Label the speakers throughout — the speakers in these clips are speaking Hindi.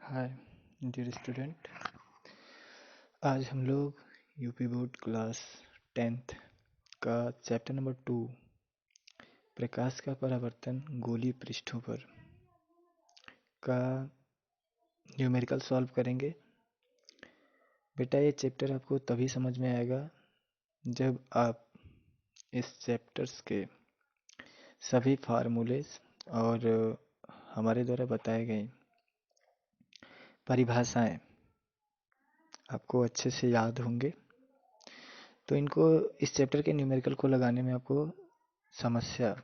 Speaker 1: Hi dear student. आज हम लोग यूपी बोर्ड क्लास 10th का चैप्टर नंबर 2 प्रकाश का परावर्तन गोलीय पृष्ठों पर का न्यूमेरिकल सॉल्व करेंगे। बेटा ये चैप्टर आपको तभी समझ में आएगा जब आप इस चैप्टर्स के सभी फार्मूलेस और हमारे द्वारा बताए गए परिभाषाएं आपको अच्छे से याद होंगे। तो इनको इस चैप्टर के न्यूमेरिकल को लगाने में आपको समस्या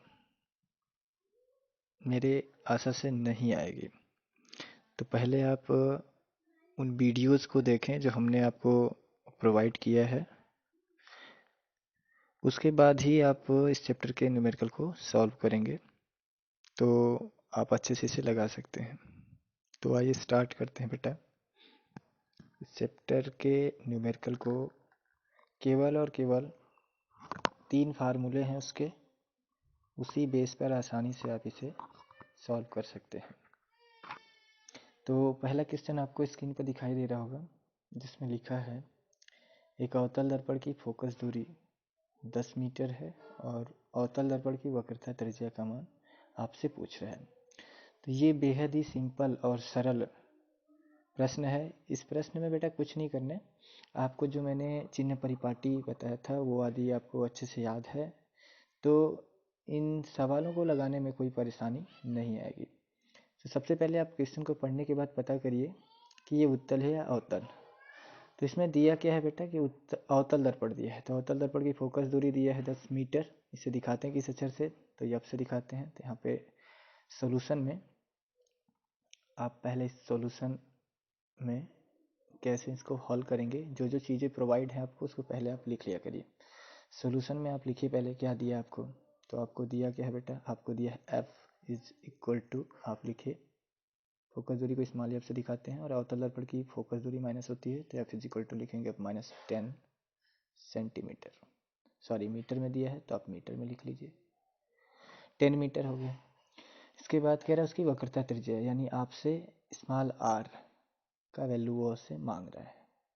Speaker 1: मेरे आशा से नहीं आएगी। तो पहले आप उन वीडियोस को देखें जो हमने आपको प्रोवाइड किया है, उसके बाद ही आप इस चैप्टर के न्यूमेरिकल को सॉल्व करेंगे तो आप अच्छे से इसे लगा सकते हैं। तो आइए स्टार्ट करते हैं बेटा। इस चैप्टर के न्यूमेरिकल को केवल और केवल 3 फार्मूले हैं उसके, उसी बेस पर आसानी से आप इसे सॉल्व कर सकते हैं। तो पहला क्वेश्चन आपको स्क्रीन पर दिखाई दे रहा होगा जिसमें लिखा है एक अवतल दर्पण की फोकस दूरी 10 मीटर है और अवतल दर्पण की वक्रता त्रिज्या का मान आपसे पूछ रहा है। तो ये बेहद ही सिंपल और सरल प्रश्न है। इस प्रश्न में बेटा कुछ नहीं करना है, आपको जो मैंने चिन्ह परिपाटी बताया था वो आदि आपको अच्छे से याद है, तो इन सवालों को लगाने में कोई परेशानी नहीं आएगी। तो सबसे पहले आप क्वेश्चन को पढ़ने के बाद पता करिए कि ये उत्तल है या अवतल। तो इसमें दिया क्या है बेटा कि अवतल दर्पण दिया है, तो अवतल दर्पण की फोकस दूरी दिया है 10 मीटर। इसे दिखाते हैं किस अक्षर से, तो ये से दिखाते हैं। तो यहाँ पे सॉल्यूशन में आप पहले इस सॉल्यूशन में कैसे इसको हल करेंगे, जो जो चीज़ें प्रोवाइड है आपको उसको पहले आप लिख लिया करिए। सॉल्यूशन में आप लिखिए पहले क्या दिया आपको। तो आपको दिया क्या है बेटा, आपको दिया है F इज इक्वल टू, आप लिखिए फोकस दूरी को स्मॉल एफ से दिखाते हैं और अवतल दर्पण की फोकस दूरी माइनस होती है, तो एफ इज इक्वल टू लिखेंगे आप -10 सेंटीमीटर। सॉरी मीटर में दिया है तो आप मीटर में लिख लीजिए, 10 मीटर हो गया। इसके बाद कह रहा है उसकी वक्रता त्रिज्या, यानी आपसे स्मॉल आर का वैल्यू वो से मांग रहा है।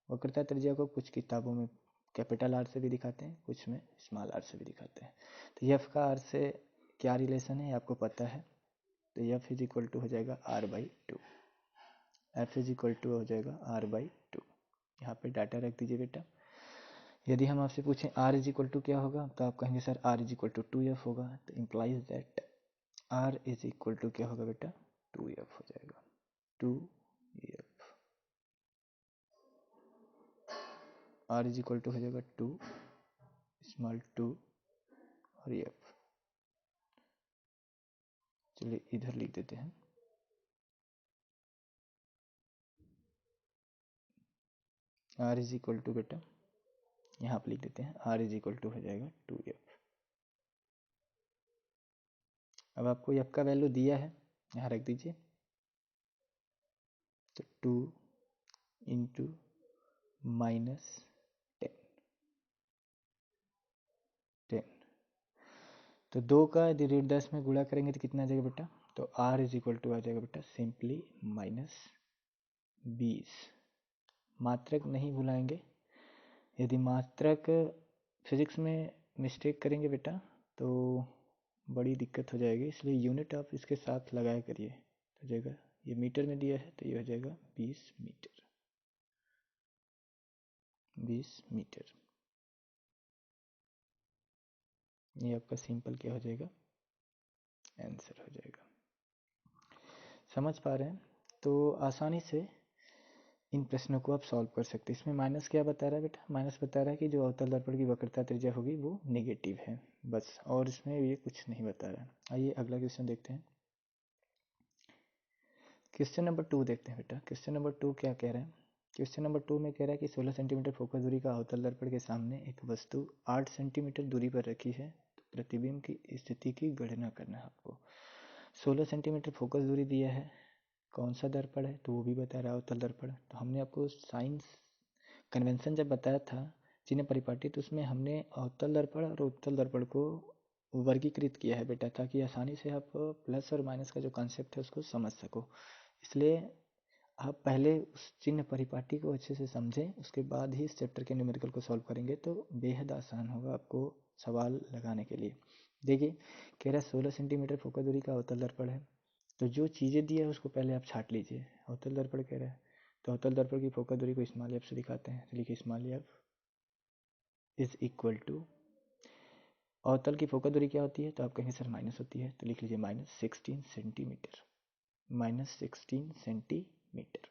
Speaker 1: वक्रता त्रिज्या को कुछ किताबों में कैपिटल आर से भी दिखाते हैं, कुछ में स्मॉल आर से भी दिखाते हैं। तो एफ का आर से क्या रिलेशन है आपको पता है, तो एफ इज इक्वल टू हो जाएगा r/2। F is equal to हो जाएगा r/2। यहाँ पे डाटा रख दीजिए बेटा। यदि हम आपसे पूछें r इज इक्वल टू क्या होगा, तो आप कहेंगे sir r is equal to 2f होगा। तो implies that r is equal to क्या होगा बेटा, 2f हो जाएगा, 2f। r is equal to हो जाएगा 2 स्मॉल 2 और f। चलिए इधर लिख देते हैं, r इज इक्वल टू बेटा यहाँ पे लिख देते हैं r इज इक्वल टू हो जाएगा 2f। अब आपको f का वैल्यू दिया है, यहाँ रख दीजिए। तो 2 इंटू -10, तो 2 का यदि √10 10 में गुणा करेंगे तो कितना आ जाएगा बेटा, तो r इज इक्वल टू आ जाएगा बेटा सिंपली -20। मात्रक नहीं भुलाएंगे, यदि मात्रक फिजिक्स में मिस्टेक करेंगे बेटा तो बड़ी दिक्कत हो जाएगी, इसलिए यूनिट आप इसके साथ लगाया करिए। तो जाएगा, ये मीटर में दिया है तो ये हो जाएगा 20 मीटर, 20 मीटर। ये आपका सिंपल क्या हो जाएगा, आंसर हो जाएगा। समझ पा रहे हैं, तो आसानी से इन प्रश्नों को आप सॉल्व कर सकते हैं। इसमें माइनस क्या बता रहा है बेटा, माइनस बता रहा है कि जो अवतल दर्पण की वक्रता त्रिज्या होगी वो नेगेटिव है, बस, और इसमें ये कुछ नहीं बता रहा है। आइए अगला क्वेश्चन देखते हैं। क्वेश्चन नंबर 2 देखते हैं बेटा। क्वेश्चन नंबर 2 क्या कह रहा है, क्वेश्चन नंबर 2 में कह रहा है कि 16 सेंटीमीटर फोकस दूरी का अवतल दर्पण के सामने एक वस्तु 8 सेंटीमीटर दूरी पर रखी है, तो प्रतिबिंब की स्थिति की गणना करना है आपको। 16 सेंटीमीटर फोकस दूरी दिया है, कौन सा दर्पण है तो वो भी बता रहा है अवतल दर्पण। तो हमने आपको साइंस कन्वेंशन जब बताया था चिन्ह परिपाटी, तो उसमें हमने अवतल दर्पण और उत्तल दर्पण को वर्गीकृत किया है बेटा, ताकि आसानी से आप प्लस और माइनस का जो कॉन्सेप्ट है उसको समझ सको। इसलिए आप पहले उस चिन्ह परिपाटी को अच्छे से समझें, उसके बाद ही इस चैप्टर के न्यूमेरिकल को सॉल्व करेंगे तो बेहद आसान होगा आपको सवाल लगाने के लिए। देखिए कह रहा है 16 सेंटीमीटर फोकस दूरी का अवतल दर्पण है, तो जो चीज़ें दी है उसको पहले आप छाट लीजिए। अवतल दर्पण कह रहा है तो अवतल दर्पण की फोकस दूरी को स्मॉल एफ से दिखाते हैं, तो लिखिए small F is equal to, अवतल की फोकस दूरी क्या होती है तो आप कहेंगे सर माइनस होती है, तो लिख लीजिए -16 सेंटीमीटर, -16 सेंटीमीटर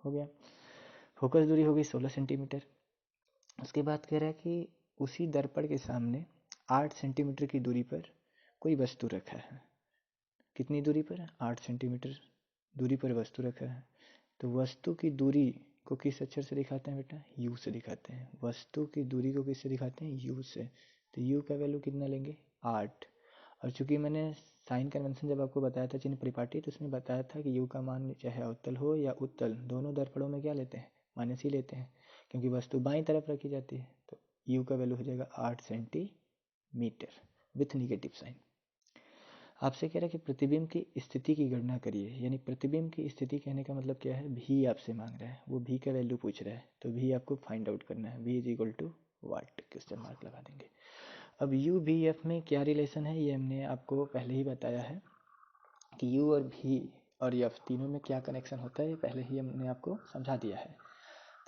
Speaker 1: हो गया। फोकस दूरी हो गई 16 सेंटीमीटर। उसके बाद कह रहा है कि उसी दर्पण के सामने 8 सेंटीमीटर की दूरी पर कोई वस्तु रखा है। कितनी दूरी पर? 8 सेंटीमीटर दूरी पर वस्तु रखा है। तो वस्तु की दूरी को किस अक्षर से दिखाते हैं बेटा? यू से दिखाते हैं। वस्तु की दूरी को किससे दिखाते हैं? यू से। तो यू का वैल्यू कितना लेंगे? 8। और चूंकि मैंने साइन कन्वेंशन जब आपको बताया था चिन्ह परिपाटी, तो उसमें बताया था कि यू का मान चाहे अवतल हो या उत्तल, दोनों दर्पणों में क्या लेते हैं? माइनस ही लेते हैं, क्योंकि वस्तु बाईं तरफ रखी जाती है। तो यू का वैल्यू हो जाएगा 8 सेंटीमीटर विथ निगेटिव साइन। आपसे कह रहा है कि प्रतिबिंब की स्थिति की गणना करिए, यानी प्रतिबिंब की स्थिति कहने का मतलब क्या है? भी आपसे मांग रहा है, वो भी का वैल्यू पूछ रहा है, तो भी आपको फाइंड आउट करना है। भी is equal to what, question mark लगा देंगे। अब यू भी एफ में क्या रिलेशन है ये हमने आपको पहले ही बताया है कि यू और भी और एफ तीनों में क्या कनेक्शन होता है, ये पहले ही हमने आपको समझा दिया है।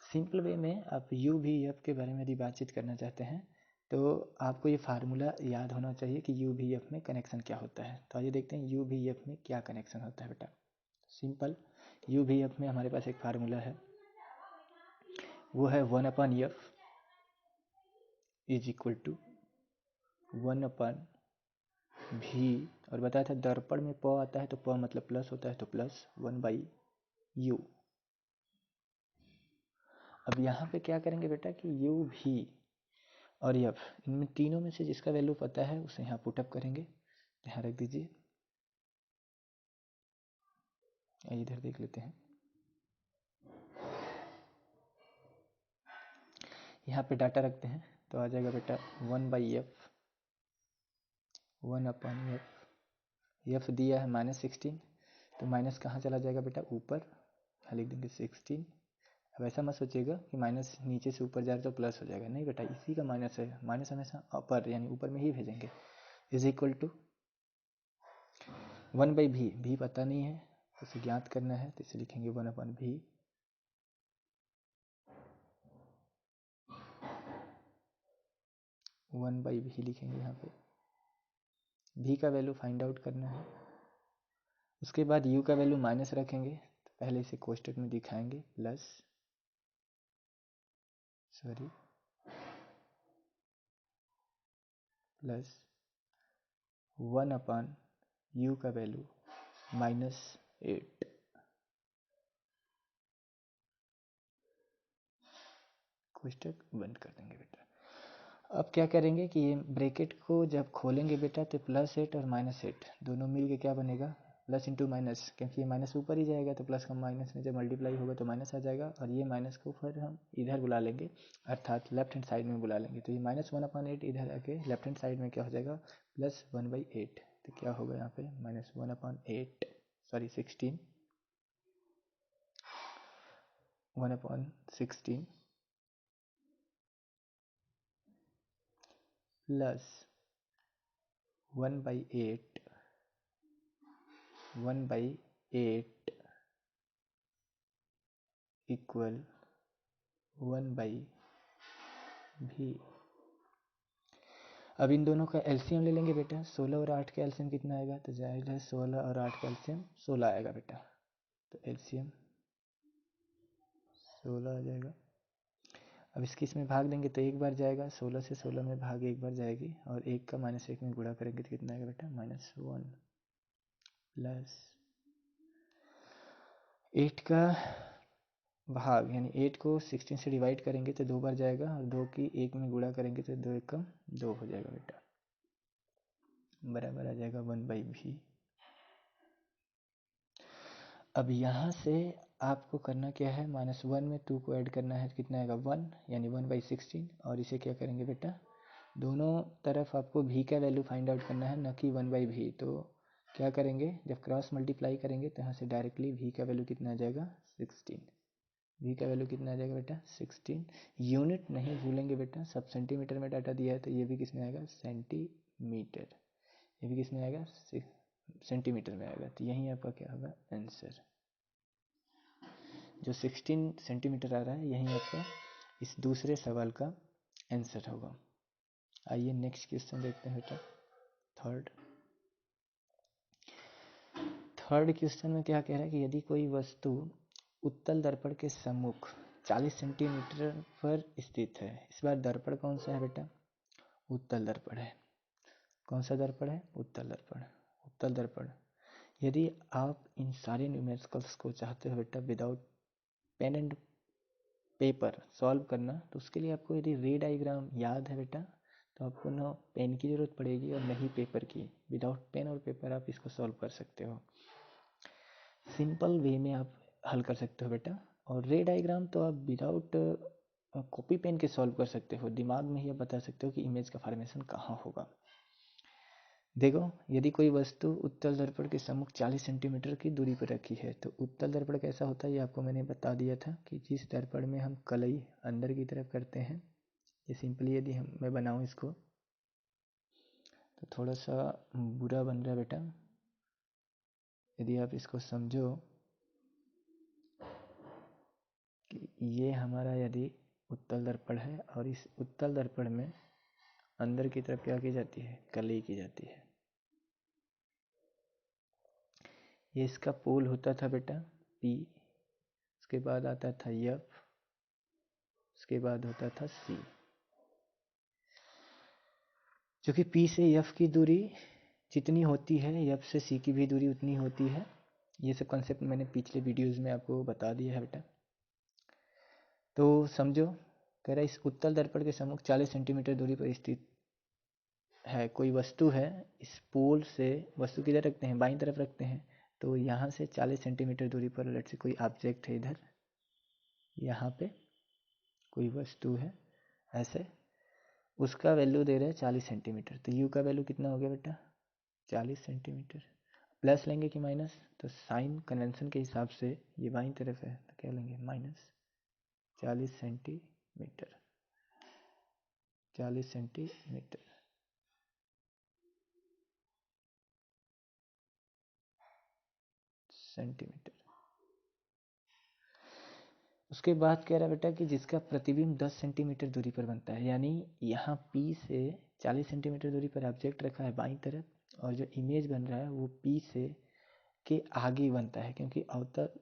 Speaker 1: सिंपल वे में आप यू भी एफ के बारे में यदि बातचीत करना चाहते हैं तो आपको ये फार्मूला याद होना चाहिए कि यू भी एफ में कनेक्शन क्या होता है। तो आइए देखते हैं यू भी एफ में क्या कनेक्शन होता है बेटा। सिंपल, यू भी एफ में हमारे पास एक फार्मूला है, वो है 1/f is equal to 1/v, और बताया था दर्पण में प आता है तो प मतलब प्लस होता है, तो प्लस 1/u। अब यहाँ पे क्या करेंगे बेटा कि यू भी और एफ, इनमें तीनों में से जिसका वैल्यू पता है उसे यहाँ पुटअप करेंगे। ध्यान रख दीजिए, इधर देख लेते हैं। यहाँ पे डाटा रखते हैं तो आ जाएगा बेटा 1/f, 1/f, एफ दिया है -16, तो माइनस कहाँ चला जाएगा बेटा? ऊपर, यहाँ लिख देंगे 16। अब ऐसा मत सोचिएगा कि माइनस नीचे से ऊपर जा रहा तो प्लस हो जाएगा, नहीं बेटा, इसी का माइनस है, माइनस हमेशा अपर यानी ऊपर में ही भेजेंगे। इज इक्वल टू 1/v, भी पता नहीं है तो इसे ज्ञात करना है, तो इसे लिखेंगे 1/v, 1/v लिखेंगे यहाँ पे। v का वैल्यू फाइंड आउट करना है। उसके बाद u का वैल्यू माइनस रखेंगे, तो पहले इसे कोष्टक में दिखाएंगे, प्लस 1/u का वैल्यू -8। कोष्टक बंद कर देंगे बेटा। अब क्या करेंगे कि ये ब्रैकेट को जब खोलेंगे बेटा तो +8 और -8 दोनों मिल के क्या बनेगा? प्लस इंटू माइनस, क्योंकि ये माइनस ऊपर ही जाएगा तो प्लस का माइनस में जब मल्टीप्लाई होगा तो माइनस आ जाएगा, और ये माइनस को फिर हम इधर बुला लेंगे, अर्थात लेफ्ट हैंड साइड में बुला लेंगे। तो ये -1/8 इधर आके लेफ्ट हैंड साइड में क्या हो जाएगा? +1/8। तो क्या होगा यहाँ पे? -1/8, सॉरी 16, 1/16 प्लस 1/8, 1/8 इक्वल 1/v। अब इन दोनों का एलसीएम ले लेंगे बेटा। 16 और 8 का एलसीएम कितना आएगा? तो जाहिर है 16 और 8 का एलसीएम 16 आएगा बेटा, तो एलसीएम 16 आ जाएगा। अब इसकी इसमें भाग देंगे तो एक बार जाएगा, 16 से 16 में भाग एक बार जाएगी, और एक का -1 में गुणा करेंगे तो कितना आएगा बेटा? -1 प्लस 8 का भाग, यानी 8 को 16 से डिवाइड करेंगे तो 2 बार जाएगा, और 2 की 1 में गुणा करेंगे तो 2 1 2 हो जाएगा बेटा, बराबर आ जाएगा 1/v। अब यहाँ से आपको करना क्या है? -1 में 2 को ऐड करना है, कितना आएगा? 1, यानी 1/16, और इसे क्या करेंगे बेटा? दोनों तरफ आपको v का वैल्यू फाइंड आउट करना है, न कि 1/v। तो क्या करेंगे, जब क्रॉस मल्टीप्लाई करेंगे तो यहाँ से डायरेक्टली v का वैल्यू कितना आ जाएगा 16। v का वैल्यू कितना आ जाएगा बेटा 16। यूनिट नहीं भूलेंगे बेटा, सब सेंटीमीटर में डाटा दिया है तो ये भी किस में आएगा सेंटीमीटर, ये भी किस में आएगा सेंटीमीटर में आएगा। तो यही आपका क्या होगा आंसर, जो 16 सेंटीमीटर आ रहा है यही आपका इस दूसरे सवाल का आंसर होगा। आइए नेक्स्ट क्वेश्चन देखते हैं बेटा। थर्ड क्वेश्चन में क्या कह रहा है कि यदि कोई वस्तु उत्तल दर्पण के सम्मुख 40 सेंटीमीटर पर स्थित है। इस बार दर्पण कौन सा है बेटा, उत्तल दर्पण है। कौन सा दर्पण है, उत्तल दर्पण, उत्तल दर्पण। यदि आप इन सारे न्यूमेरिकल्स को चाहते हो बेटा without pen and paper solve करना, तो उसके लिए आपको यदि रे डायग्राम याद है बेटा तो आपको ना पेन की ज़रूरत पड़ेगी और नहीं पेपर की। विदाउट पेन और पेपर आप इसको सॉल्व कर सकते हो, सिंपल वे में आप हल कर सकते हो बेटा। और रे डायग्राम तो आप विदाउट कॉपी पेन के सॉल्व कर सकते हो, दिमाग में ही आप बता सकते हो कि इमेज का फॉर्मेशन कहाँ होगा। देखो, यदि कोई वस्तु उत्तल दर्पण के सम्मुख 40 सेंटीमीटर की दूरी पर रखी है तो उत्तल दर्पण कैसा होता है ये आपको मैंने बता दिया था कि जिस दर्पण में हम कलई अंदर की तरफ करते हैं, ये सिंपली यदि मैं बनाऊँ इसको तो थोड़ा सा बुरा बन रहा है बेटा। यदि आप इसको समझो कि ये हमारा यदि उत्तल दर्पण है और इस उत्तल दर्पण में अंदर की तरफ क्या की जाती है, कलई की जाती है। ये इसका पोल होता था बेटा P, उसके बाद आता था F, उसके बाद होता था C, जो कि P से F की दूरी जितनी होती है F से C की भी दूरी उतनी होती है। ये सब कॉन्सेप्ट मैंने पिछले वीडियोस में आपको बता दिया है बेटा। तो समझो, कह रहा है इस उत्तल दर्पण के सम्मुख 40 सेंटीमीटर दूरी पर स्थित है कोई वस्तु है। इस पोल से वस्तु किधर रखते हैं, बाईं तरफ रखते हैं, तो यहाँ से 40 सेंटीमीटर दूरी पर लेट से कोई ऑब्जेक्ट है, इधर यहाँ पे कोई वस्तु है ऐसे, उसका वैल्यू दे रहे हैं 40 सेंटीमीटर। तो यू का वैल्यू कितना हो गया बेटा 40 सेंटीमीटर। प्लस लेंगे कि माइनस, तो साइन कन्वेंशन के हिसाब से ये बाईं तरफ है तो क्या लेंगे माइनस 40 सेंटीमीटर, 40 सेंटीमीटर। सेंटीमीटर। उसके बाद कह रहा है बेटा कि जिसका प्रतिबिंब 10 सेंटीमीटर दूरी पर बनता है, यानी यहाँ P से 40 सेंटीमीटर दूरी पर ऑब्जेक्ट रखा है बाईं तरफ, और जो इमेज बन रहा है वो P से के आगे बनता है, क्योंकि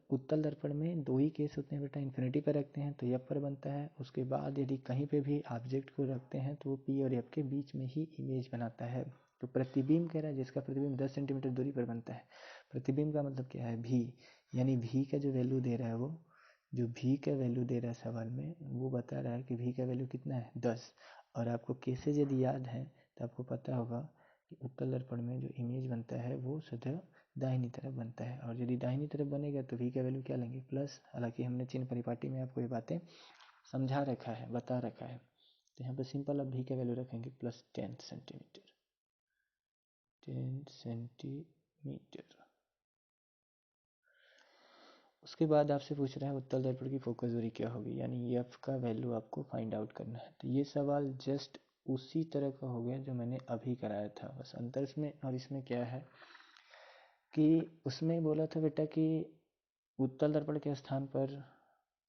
Speaker 1: उत्तल दर्पण में दो ही केस होते हैं बेटा, इन्फिनिटी पर रखते हैं तो F पर बनता है, उसके बाद यदि कहीं पे भी ऑब्जेक्ट को रखते हैं तो वो P और F के बीच में ही इमेज बनाता है। तो प्रतिबिंब कह रहा है जिसका प्रतिबिंब 10 सेंटीमीटर दूरी पर बनता है। प्रतिबिंब का मतलब क्या है, V, यानी V का जो वैल्यू दे रहा है वो, जो V का वैल्यू दे रहा है सवाल में, वो बता रहा है कि V का वैल्यू कितना है 10। और आपको केसेज यदि याद है तो आपको पता होगा कि उत्तल दर्पण में जो इमेज बनता है वो सदैव दाहिनी तरफ बनता है, और यदि दाहिनी तरफ बनेगा तो V का वैल्यू क्या लेंगे प्लस। हालांकि हमने चिन्ह परिपाटी में आपको ये बातें समझा रखा है, बता रखा है। तो यहाँ पर सिंपल अब V का वैल्यू रखेंगे प्लस 10 सेंटीमीटर, 10 सेंटीमीटर। उसके बाद आपसे पूछ रहा है उत्तल दर्पण की फोकस दूरी क्या होगी, यानी F का वैल्यू आपको फाइंड आउट करना है। तो ये सवाल जस्ट उसी तरह का हो गया जो मैंने अभी कराया था, बस अंतर इसमें और इसमें क्या है कि उसमें बोला था बेटा कि उत्तल दर्पण के स्थान पर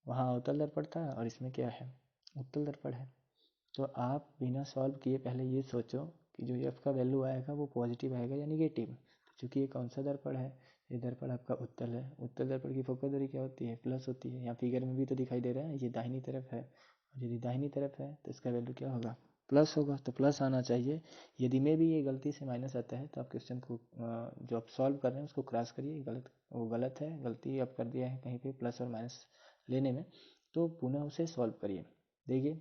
Speaker 1: वहाँ अवतल दर्पण था और इसमें क्या है उत्तल दर्पण है। तो आप बिना सॉल्व किए पहले ये सोचो कि जो F का वैल्यू आएगा वो पॉजिटिव आएगा या निगेटिव। तो चूंकि ये कौन सा दर्पण है, ये दर्पण आपका उत्तल है, उत्तल दर्पण की फोकस दूरी क्या होती है प्लस होती है। यहाँ फिगर में भी तो दिखाई दे रहा है, ये दाहिनी तरफ है, और यदि दाहिनी तरफ है तो इसका वैल्यू क्या होगा प्लस होगा, तो प्लस आना चाहिए। यदि में भी ये गलती से माइनस आता है तो आप क्वेश्चन को जो आप सॉल्व कर रहे हैं उसको क्रॉस करिए, वो गलत है, गलती आप कर दिया है कहीं पे प्लस और माइनस लेने में, तो पुनः उसे सॉल्व करिए। देखिए,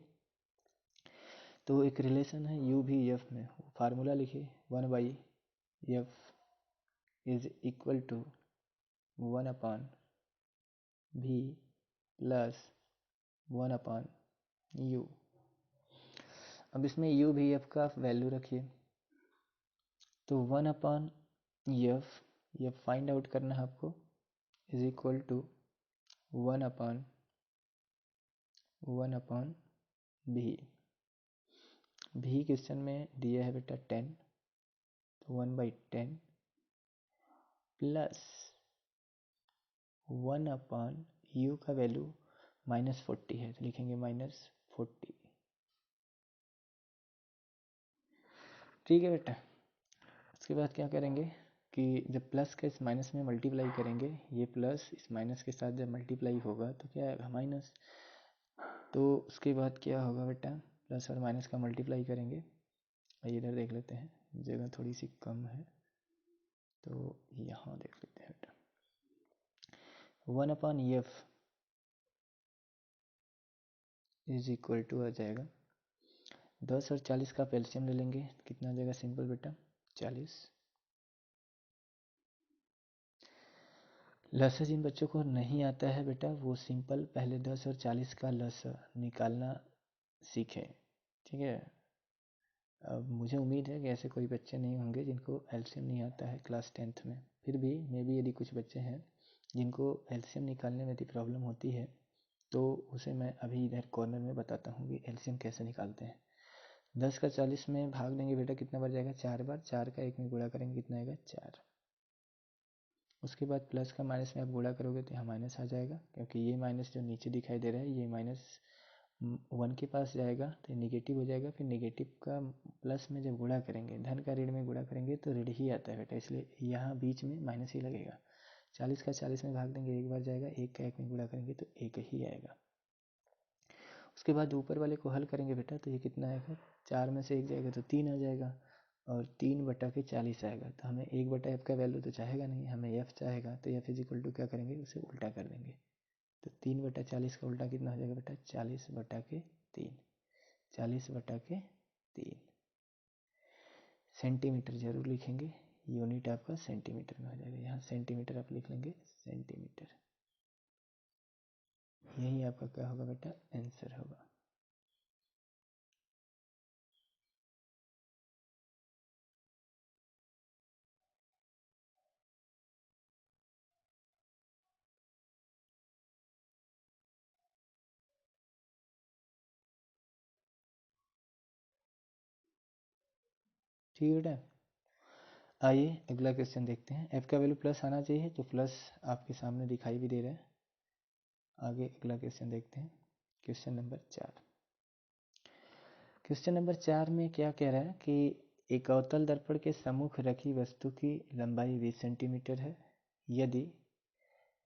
Speaker 1: तो एक रिलेशन है यू भी एफ में, फार्मूला लिखिए 1/f is equal to 1/v plus 1/u। अब इसमें यू भी एफ का वैल्यू रखिए, तो 1/v यफ फाइंड आउट करना है आपको, इज इक्वल टू 1/1 भी। भी क्वेश्चन में दिया है बेटा 10, तो 1/10 प्लस 1/u का वैल्यू -40 है, तो लिखेंगे -40। ठीक है बेटा। उसके बाद क्या करेंगे कि जब प्लस का इस माइनस में मल्टीप्लाई करेंगे, ये प्लस इस माइनस के साथ जब मल्टीप्लाई होगा तो क्या आएगा माइनस। तो उसके बाद क्या होगा बेटा, प्लस और माइनस का मल्टीप्लाई करेंगे। इधर देख लेते हैं, जगह थोड़ी सी कम है तो यहाँ देख लेते हैं बेटा। 1/f इज इक्वल टू आ जाएगा 10 और 40 का एलसीएम ले लेंगे, कितना आ जाएगा सिंपल बेटा 40। लसा जिन बच्चों को नहीं आता है बेटा वो सिंपल पहले 10 और 40 का लसा निकालना सीखें, ठीक है। अब मुझे उम्मीद है कि ऐसे कोई बच्चे नहीं होंगे जिनको एलसीएम नहीं आता है क्लास 10th में। फिर भी मे बी यदि कुछ बच्चे हैं जिनको एलसीएम निकालने में यदि प्रॉब्लम होती है तो उसे मैं अभी इधर कॉर्नर में बताता हूँ कि एलसीएम कैसे निकालते हैं। 10 का 40 में भाग देंगे बेटा, कितना बार जाएगा 4 बार। 4 का 1 में गुणा करेंगे, कितना आएगा 4। उसके बाद प्लस का माइनस में आप गुणा करोगे तो यहाँ माइनस आ जाएगा, क्योंकि ये माइनस जो नीचे दिखाई दे रहा है ये -1 के पास जाएगा तो नेगेटिव हो जाएगा। फिर नेगेटिव का प्लस में जब गुणा करेंगे, धन का ऋण में गुणा करेंगे तो ऋण ही आता है बेटा, इसलिए यहाँ बीच में माइनस ही लगेगा। 40 का 40 में भाग देंगे, एक बार जाएगा। 1 का 1 में गुणा करेंगे तो 1 ही आएगा। उसके बाद ऊपर वाले को हल करेंगे बेटा, तो ये कितना आएगा, 4 में से 1 जाएगा तो 3 आ जाएगा, और 3/40 आएगा। तो हमें 1/f का वैल्यू तो चाहेगा नहीं, हमें f चाहेगा। तो f इज इक्वल टू क्या करेंगे, उसे उल्टा कर देंगे। तो 3/40 का उल्टा कितना हो जाएगा बेटा 40/3। 40/3 सेंटीमीटर जरूर लिखेंगे, यूनिट आपका सेंटीमीटर में हो जाएगा। यहाँ सेंटीमीटर आप लिख लेंगे, सेंटीमीटर। यही आपका क्या होगा बेटा, आंसर होगा। ठीक है बेटा, आइए अगला क्वेश्चन देखते हैं। f का वैल्यू प्लस आना चाहिए, तो प्लस आपके सामने दिखाई भी दे रहा है। आगे अगला क्वेश्चन देखते हैं, क्वेश्चन नंबर 4। क्वेश्चन नंबर 4 में क्या कह रहा है कि एक अवतल दर्पण के सम्मुख रखी वस्तु की लंबाई 20 सेंटीमीटर है। यदि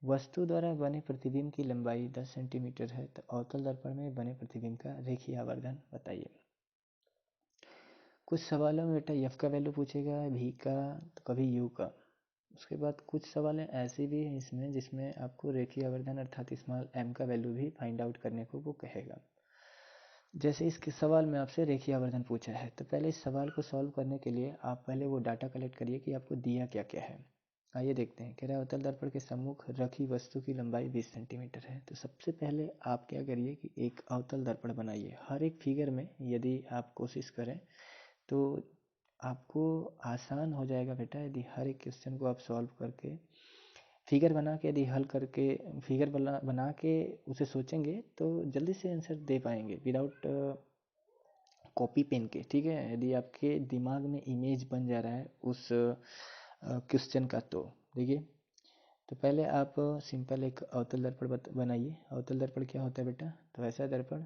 Speaker 1: वस्तु द्वारा बने प्रतिबिंब की लंबाई 10 सेंटीमीटर है तो अवतल दर्पण में बने प्रतिबिंब का रेखीय आवर्धन बताइए। कुछ सवालों में बेटा एफ का वैल्यू पूछेगा, भी का, तो कभी यू का। उसके बाद कुछ सवाल ऐसे भी हैं इसमें जिसमें आपको रेखीय आवर्धन अर्थात स्मॉल m का वैल्यू भी फाइंड आउट करने को वो कहेगा। जैसे इसके सवाल में आपसे रेखीय आवर्धन पूछा है, तो पहले इस सवाल को सॉल्व करने के लिए आप पहले वो डाटा कलेक्ट करिए कि आपको दिया क्या क्या है। आइए देखते हैं। कह रहा है अवतल दर्पण के सम्मुख रखी वस्तु की लंबाई 20 सेंटीमीटर है। तो सबसे पहले आप क्या करिए कि एक अवतल दर्पण बनाइए। हर एक फिगर में यदि आप कोशिश करें तो आपको आसान हो जाएगा बेटा, यदि हर एक क्वेश्चन को आप सॉल्व करके फिगर बना के यदि हल करके फिगर बना के उसे सोचेंगे तो जल्दी से आंसर दे पाएंगे विदाउट कॉपी पेन के। ठीक है, यदि आपके दिमाग में इमेज बन जा रहा है उस क्वेश्चन का, तो देखिए। तो पहले आप सिंपल एक अवतल दर्पण बनाइए। अवतल दर्पण क्या होता है बेटा, तो ऐसा दर्पण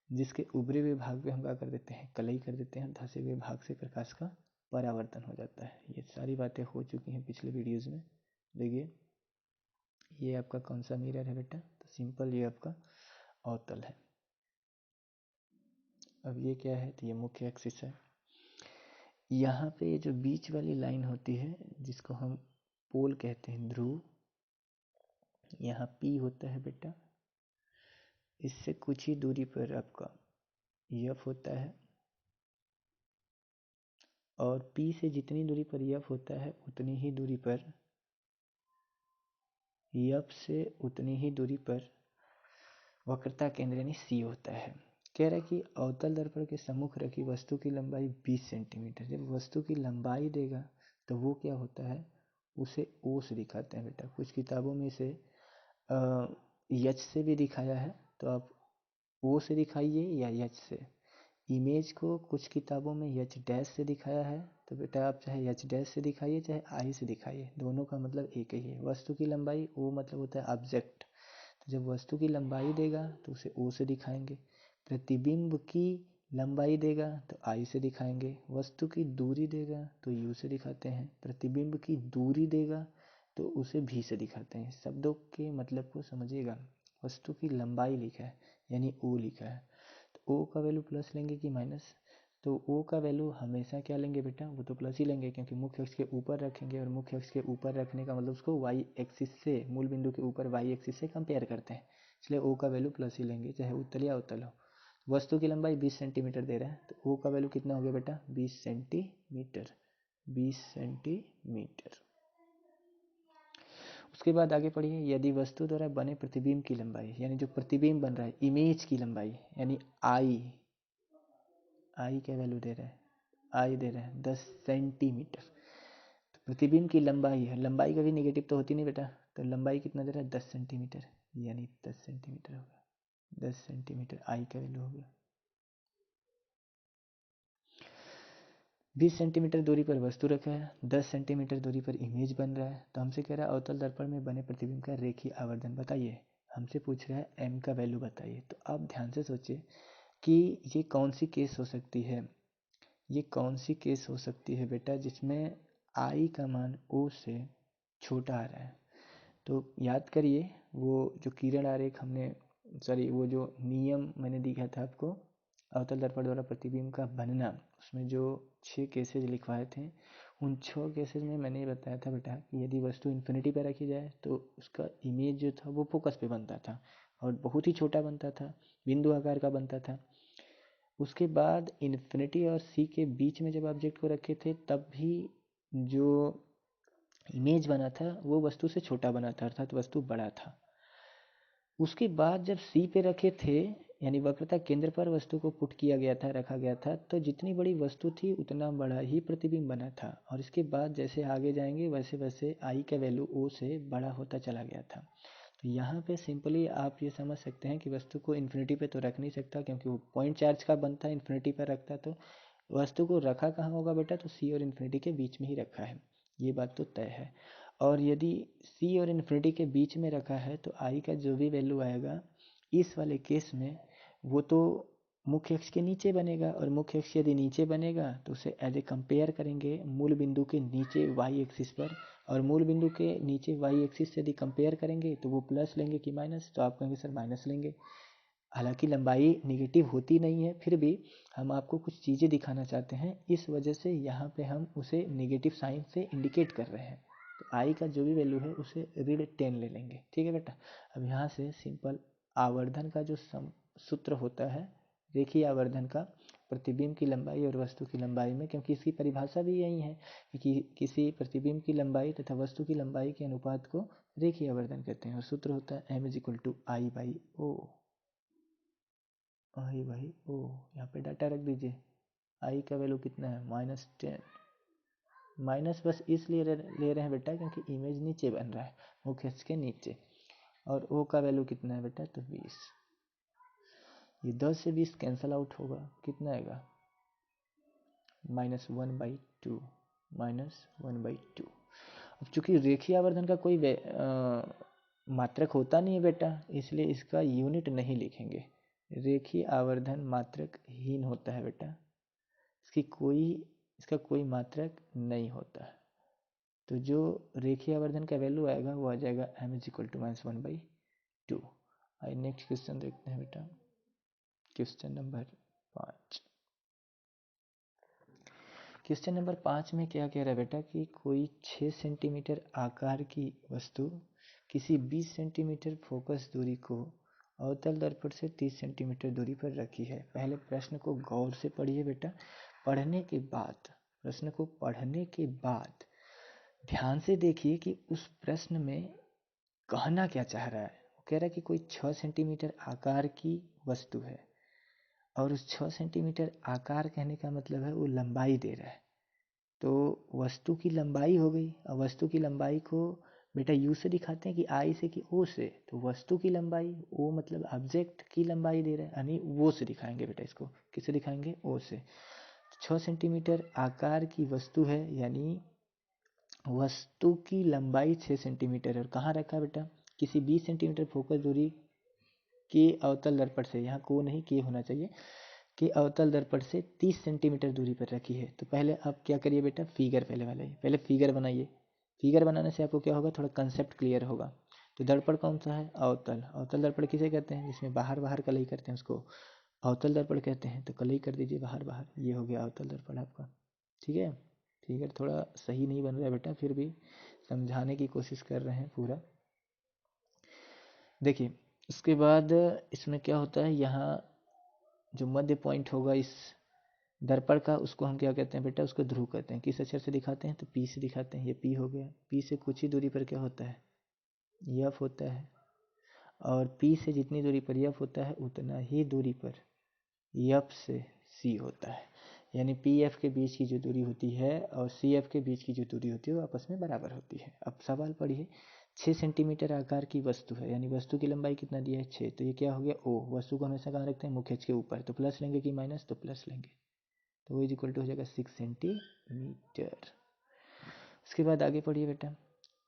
Speaker 1: जिसके ऊपरी हुए भाग पे हम क्या कर देते हैं, कलई कर देते हैं, धंसे हुए भाग से प्रकाश का परावर्तन हो जाता है। ये सारी बातें हो चुकी हैं पिछले वीडियोज़ में। देखिए ये आपका कौन सा मिरर है बेटा, तो सिंपल ये आपका अवतल है। अब ये क्या है, तो ये मुख्य एक्सिस है। यहाँ पे ये जो बीच वाली लाइन होती है जिसको हम पोल कहते हैं, ध्रुव, यहाँ P होता है बेटा। इससे कुछ ही दूरी पर आपका F होता है, और P से जितनी दूरी पर F होता है उतनी ही दूरी पर F से उतनी ही दूरी पर वक्रता केंद्र यानी C होता है। कह रहा है कि अवतल दर्पण के सम्मुख रखी वस्तु की लंबाई 20 सेंटीमीटर। जब वस्तु की लंबाई देगा तो वो क्या होता है, उसे ओ से दिखाते हैं बेटा। कुछ किताबों में इसे एच से भी दिखाया है, तो आप ओ से दिखाइए या एच से। इमेज को कुछ किताबों में एच डैश से दिखाया है, तो बेटा आप चाहे एच डैश से दिखाइए चाहे आई से दिखाइए, दोनों का मतलब एक ही है। वस्तु की लंबाई ओ मतलब होता है ऑब्जेक्ट, तो जब वस्तु की लंबाई देगा तो उसे ओ से दिखाएंगे। प्रतिबिंब की लंबाई देगा तो आई से दिखाएंगे। वस्तु की दूरी देगा तो यू से दिखाते हैं। प्रतिबिंब की दूरी देगा तो उसे भी से दिखाते हैं। शब्दों के मतलब को समझिएगा। वस्तु की लंबाई लिखा है यानी ओ लिखा है, तो ओ का वैल्यू प्लस लेंगे कि माइनस? तो ओ का वैल्यू हमेशा क्या लेंगे बेटा? वो तो प्लस ही लेंगे, क्योंकि मुख्य अक्ष के ऊपर रखेंगे, और मुख्य अक्ष के ऊपर रखने का मतलब उसको वाई एक्सिस से, मूल बिंदु के ऊपर वाई एक्सिस से कंपेयर करते हैं, इसलिए ओ का वैल्यू प्लस ही लेंगे, चाहे उत्तल या उत्तल हो। वस्तु की लंबाई 20 सेंटीमीटर दे रहा है, तो ओ का वैल्यू कितना हो गया बेटा? 20 सेंटीमीटर। 20 सेंटीमीटर। उसके बाद आगे पढ़िए। यदि वस्तु द्वारा बने प्रतिबिंब की लंबाई, यानी जो प्रतिबिंब बन रहा है, इमेज की लंबाई यानी आई, आई क्या वैल्यू दे रहा है? आई दे रहा है 10 सेंटीमीटर। तो प्रतिबिंब की लंबाई है, लंबाई कभी नेगेटिव तो होती नहीं बेटा, तो लंबाई कितना दे रहा है? 10 सेंटीमीटर, यानी 10 सेंटीमीटर होगा। 10 सेंटीमीटर आई का वैल्यू हो गया। 20 सेंटीमीटर दूरी पर वस्तु रखा है, 10 सेंटीमीटर दूरी पर इमेज बन रहा है, तो हमसे कह रहा है अवतल दर्पण में बने प्रतिबिंब का रेखीय आवर्धन बताइए। हमसे पूछ रहा है एम का वैल्यू बताइए। तो आप ध्यान से सोचिए कि ये कौन सी केस हो सकती है। ये कौन सी केस हो सकती है बेटा जिसमें आई का मान ओ से छोटा आ रहा है? तो याद करिए वो जो किरण आरेख हमने, सॉरी, वो जो नियम मैंने दिया था आपको अवतल दर्पण द्वारा प्रतिबिंब का बनना, उसमें जो 6 केसेज लिखवाए थे, उन 6 केसेज में मैंने ये बताया था बेटा कि यदि वस्तु इन्फिनिटी पर रखी जाए तो उसका इमेज जो था वो फोकस पे बनता था और बहुत ही छोटा बनता था, बिंदु आकार का बनता था। उसके बाद इन्फिनिटी और सी के बीच में जब ऑब्जेक्ट को रखे थे तब भी जो इमेज बना था वो वस्तु से छोटा बना था, अर्थात वस्तु बड़ा था। उसके बाद जब सी पे रखे थे, यानी वक्रता केंद्र पर वस्तु को पुट किया गया था, रखा गया था, तो जितनी बड़ी वस्तु थी उतना बड़ा ही प्रतिबिंब बना था। और इसके बाद जैसे आगे जाएंगे वैसे वैसे आई का वैल्यू ओ से बड़ा होता चला गया था। तो यहाँ पे सिंपली आप ये समझ सकते हैं कि वस्तु को इन्फिनिटी पे तो रख नहीं सकता, क्योंकि वो पॉइंट चार्ज का बनता है, इन्फिनिटी पर रखता तो वस्तु को रखा कहाँ होगा बेटा? तो सी और इन्फिनिटी के बीच में ही रखा है, ये बात तो तय है। और यदि सी और इन्फिनिटी के बीच में रखा है तो आई का जो भी वैल्यू आएगा इस वाले केस में वो तो मुख्य अक्ष के नीचे बनेगा, और मुख्य अक्ष यदि नीचे बनेगा तो उसे एज ए कंपेयर करेंगे मूल बिंदु के नीचे वाई एक्सिस पर, और मूल बिंदु के नीचे वाई एक्सिस से यदि कंपेयर करेंगे तो वो प्लस लेंगे कि माइनस? तो आप कहेंगे सर माइनस लेंगे। हालांकि लंबाई निगेटिव होती नहीं है, फिर भी हम आपको कुछ चीज़ें दिखाना चाहते हैं, इस वजह से यहाँ पे हम उसे निगेटिव साइन से इंडिकेट कर रहे हैं। तो आई का जो भी वैल्यू है उसे ऋण 10 ले लेंगे, ठीक है बेटा। अब यहाँ से सिंपल आवर्धन का जो सूत्र होता है, रेखीय आवर्धन का प्रतिबिंब की लंबाई और वस्तु की लंबाई में, क्योंकि इसकी परिभाषा भी यही है कि किसी प्रतिबिंब की लंबाई तथा वस्तु की लंबाई के अनुपात को रेखीय आवर्धन कहते हैं, और सूत्र होता है M is equal to I by O. I by O, यहाँ पे डाटा रख दीजिए। आई का वैल्यू कितना है? -10। माइनस बस इसलिए ले रहे हैं बेटा क्योंकि इमेज नीचे बन रहा है, मुख्य अक्ष के नीचे। और ओ का वैल्यू कितना है बेटा? तो 20। ये 10 से 20 कैंसल आउट होगा, कितना आएगा? -1/2। -1/2। अब चूंकि रेखीय आवर्धन का कोई मात्रक होता नहीं है बेटा, इसलिए इसका यूनिट नहीं लिखेंगे। रेखीय आवर्धन मात्रक हीन होता है बेटा, इसका कोई मात्रक नहीं होता है। तो जो रेखीय आवर्धन का वैल्यू आएगा वो आ जाएगा m इज इक्वल टू -1/2। आइए नेक्स्ट क्वेश्चन देखते हैं बेटा। Question number 5। क्वेश्चन नंबर 5 में क्या कह रहा है बेटा कि कोई 6 सेंटीमीटर आकार की वस्तु किसी 20 सेंटीमीटर फोकस दूरी को अवतल दर्पण से 30 सेंटीमीटर दूरी पर रखी है। पहले प्रश्न को गौर से पढ़िए बेटा, प्रश्न को पढ़ने के बाद ध्यान से देखिए कि उस प्रश्न में कहना क्या चाह रहा है। वो कह रहा है कि कोई 6 सेंटीमीटर आकार की वस्तु है, और उस 6 सेंटीमीटर आकार कहने का मतलब है वो लंबाई दे रहा है। तो वस्तु की लंबाई हो गई। अब वस्तु की लंबाई को बेटा यू से दिखाते हैं कि आई से कि ओ से, तो वस्तु की लंबाई, ओ मतलब ऑब्जेक्ट की लंबाई दे रहा है, यानी वो से दिखाएंगे बेटा इसको, किससे दिखाएंगे, ओ से। 6 सेंटीमीटर आकार की वस्तु है, यानी वस्तु की लंबाई 6 सेंटीमीटर, और कहाँ रखा है बेटा, किसी 20 सेंटीमीटर फोकस दूरी के अवतल दर्पण से, यहाँ को नहीं के होना चाहिए, के अवतल दर्पण से 30 सेंटीमीटर दूरी पर रखी है। तो पहले आप क्या करिए बेटा, फिगर पहले वाला ही, पहले फिगर बनाइए। फिगर बनाने से आपको क्या होगा, थोड़ा कंसेप्ट क्लियर होगा। तो दर्पण कौन सा है, अवतल। अवतल दर्पण किसे कहते हैं, जिसमें बाहर बाहर कलई करते हैं उसको अवतल दर्पण कहते हैं। तो कलई कर दीजिए बाहर बाहर, ये हो गया अवतल दर्पण आपका। ठीक है, फिगर थोड़ा सही नहीं बन रहा है बेटा, फिर भी समझाने की कोशिश कर रहे हैं पूरा। देखिए उसके बाद इसमें क्या होता है, यहाँ जो मध्य पॉइंट होगा इस दर्पण का, उसको हम क्या कहते हैं बेटा, उसको ध्रुव कहते हैं। किस अक्षर से दिखाते हैं, तो पी से दिखाते हैं। ये पी हो गया, पी से कुछ ही दूरी पर क्या होता है, यफ होता है, और पी से जितनी दूरी पर यफ होता है उतना ही दूरी पर यफ से सी होता है। यानी पी एफ के बीच की जो दूरी होती है और सी एफ के बीच की जो दूरी होती है वो आपस में बराबर होती है। अब सवाल पढ़िए, 6 सेंटीमीटर आकार की वस्तु है, यानी वस्तु की लंबाई कितना दिया है, 6, तो ये क्या हो गया, ओ। वस्तु को हमेशा कहाँ रखते हैं, मुख्य अक्ष के ऊपर, तो प्लस लेंगे कि माइनस, तो प्लस लेंगे, तो वो इज इक्वल टू हो जाएगा 6 सेंटीमीटर। उसके बाद आगे पढ़िए बेटा,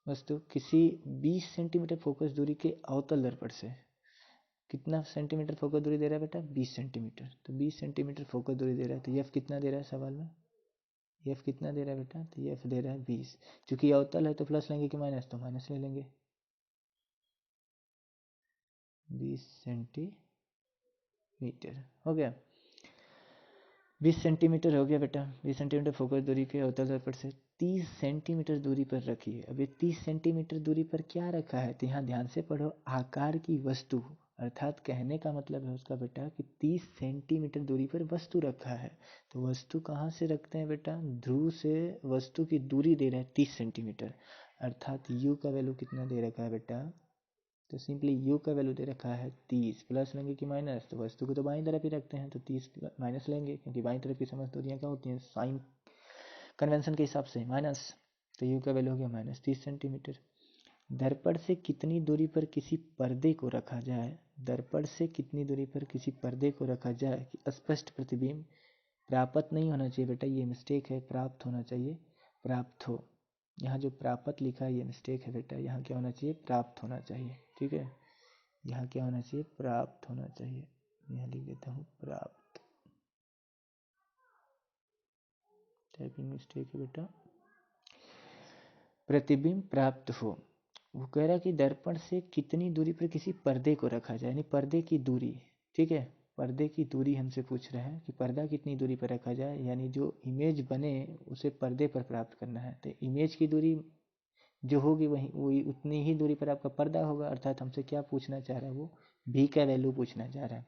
Speaker 1: वस्तु किसी 20 सेंटीमीटर फोकस दूरी के अवतल दर्पण से, कितना सेंटीमीटर फोकस दूरी दे रहा है बेटा, 20 सेंटीमीटर। तो 20 सेंटीमीटर फोकस दूरी दे रहा है, तो एफ कितना दे रहा है सवाल में, एफ कितना दे रहा है बेटा, तो एफ दे रहा है 20। चूंकि अवतल है तो प्लस लेंगे कि माइनस, तो माइनस ले लेंगे, 20 सेंटीमीटर हो गया। 20 सेंटीमीटर हो गया बेटा, 20 सेंटीमीटर फोकस दूरी के अवतल दर्पण से 30 सेंटीमीटर दूरी पर रखी है। अब ये 30 सेंटीमीटर दूरी पर क्या रखा है, तो यहाँ ध्यान से पढ़ो, आकार की वस्तु, अर्थात कहने का मतलब है उसका बेटा कि 30 सेंटीमीटर दूरी पर वस्तु रखा है। तो वस्तु कहाँ से रखते हैं बेटा, ध्रुव से वस्तु की दूरी दे रहे हैं 30 सेंटीमीटर, अर्थात u का वैल्यू कितना दे रखा है बेटा, तो सिंपली u का वैल्यू दे रखा है 30, प्लस लेंगे कि माइनस, तो वस्तु को तो बाईं तरफ ही रखते हैं, तो 30 माइनस लेंगे, क्योंकि बाईं तरफ की समस्त दूरियां क्या होती हैं, साइन कन्वेंशन के हिसाब से माइनस, तो u का वैल्यू हो गया -30 सेंटीमीटर। दर्पण से कितनी दूरी पर किसी पर्दे को रखा जाए, दर्पण से कितनी दूरी पर किसी पर्दे को रखा जाए कि स्पष्ट प्रतिबिंब प्राप्त नहीं होना चाहिए बेटा, ये मिस्टेक है, प्राप्त होना चाहिए, प्राप्त हो। यहाँ जो प्राप्त लिखा है ये मिस्टेक है बेटा, यहाँ क्या होना चाहिए, प्राप्त होना चाहिए। ठीक है, यहाँ क्या होना चाहिए, प्राप्त होना चाहिए, यहाँ लिख देता हूँ प्राप्त, टाइपिंग मिस्टेक है बेटा। प्रतिबिंब प्राप्त हो, वो कह रहा है कि दर्पण से कितनी दूरी पर किसी पर्दे को रखा जाए, यानी पर्दे की दूरी। ठीक है, पर्दे की दूरी हमसे पूछ रहे हैं कि पर्दा कितनी दूरी पर रखा जाए, यानी जो इमेज बने उसे पर्दे पर प्राप्त करना है। तो इमेज की दूरी जो होगी वही उतनी ही दूरी पर आपका पर्दा होगा, अर्थात हमसे क्या पूछना चाह रहा है, वो भी का वैल्यू पूछना चाह रहा है।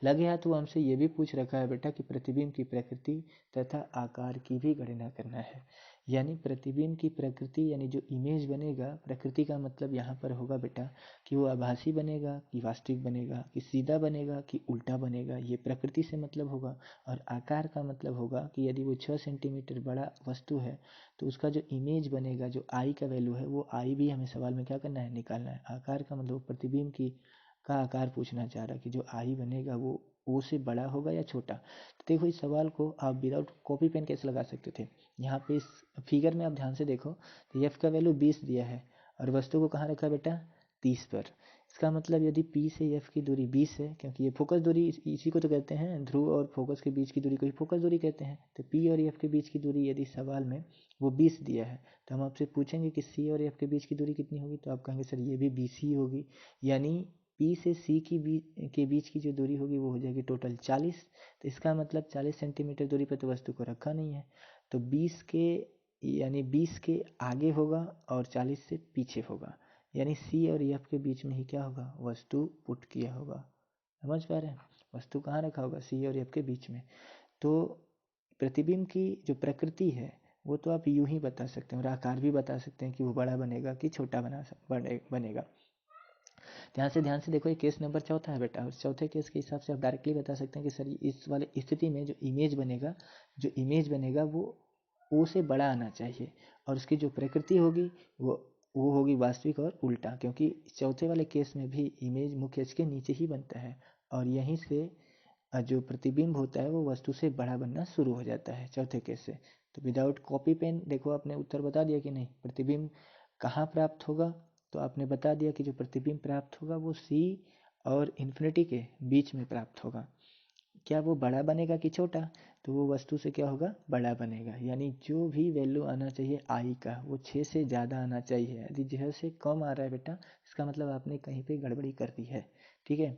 Speaker 1: लगे हाथ वो हमसे ये भी पूछ रखा है बेटा कि प्रतिबिंब की प्रकृति तथा आकार की भी गणना करना है। यानी प्रतिबिंब की प्रकृति, यानी जो इमेज बनेगा, प्रकृति का मतलब यहाँ पर होगा बेटा कि वो आभासी बनेगा कि वास्तविक बनेगा, कि सीधा बनेगा कि उल्टा बनेगा, ये प्रकृति से मतलब होगा। और आकार का मतलब होगा कि यदि वो 6 सेंटीमीटर बड़ा वस्तु है तो उसका जो इमेज बनेगा, जो आई का वैल्यू है, वो आई भी हमें सवाल में क्या करना है, निकालना है। आकार का मतलब प्रतिबिंब की का आकार पूछना चाह रहा है कि जो आई बनेगा वो ओ से बड़ा होगा या छोटा। तो देखो इस सवाल को आप विदाउट कॉपी पेन कैसे लगा सकते थे, यहाँ पे इस फिगर में आप ध्यान से देखो, तो एफ का वैल्यू 20 दिया है और वस्तु को कहाँ रखा है बेटा, 30 पर। इसका मतलब यदि पी से एफ की दूरी 20 है, क्योंकि ये फोकस दूरी इसी को तो कहते हैं, ध्रुव और फोकस के बीच की दूरी को ही फोकस दूरी कहते हैं। तो पी और एफ के बीच की दूरी यदि सवाल में वो 20 दिया है, तो हम आपसे पूछेंगे कि सी और एफ के बीच की दूरी कितनी होगी, तो आप कहेंगे सर ये भी 20 ही होगी। यानी पी से सी के बीच की जो दूरी होगी वो हो जाएगी टोटल 40। तो इसका मतलब 40 सेंटीमीटर दूरी पर तो वस्तु को रखा नहीं है, तो 20 के, यानी 20 के आगे होगा और 40 से पीछे होगा, यानी सी और एफ के बीच में ही क्या होगा, वस्तु पुट किया होगा। समझ पा रहे हैं, वस्तु कहाँ रखा होगा, सी और एफ के बीच में। तो प्रतिबिंब की जो प्रकृति है वो तो आप यूं ही बता सकते हैं, और आकार भी बता सकते हैं कि वो बड़ा बनेगा कि छोटा बनेगा। ध्यान से देखो, ये केस नंबर चौथा है बेटा, उस चौथे केस के हिसाब से आप डायरेक्टली बता सकते हैं कि सर इस वाले स्थिति में जो इमेज बनेगा वो ओ से बड़ा आना चाहिए, और उसकी जो प्रकृति होगी वो होगी वास्तविक और उल्टा, क्योंकि चौथे वाले केस में भी इमेज मुख्य अक्ष के नीचे ही बनता है, और यहीं से जो प्रतिबिंब होता है वो वस्तु से बड़ा बनना शुरू हो जाता है चौथे केस से। तो विदाउट कॉपी पेन देखो आपने उत्तर बता दिया कि नहीं, प्रतिबिंब कहाँ प्राप्त होगा, तो आपने बता दिया कि जो प्रतिबिंब प्राप्त होगा वो सी और इन्फिनिटी के बीच में प्राप्त होगा। क्या वो बड़ा बनेगा कि छोटा, तो वो वस्तु से क्या होगा, बड़ा बनेगा, यानी जो भी वैल्यू आना चाहिए आई का वो 6 से ज़्यादा आना चाहिए। यदि 6 से कम आ रहा है बेटा, इसका मतलब आपने कहीं पे गड़बड़ी कर दी है, ठीक है।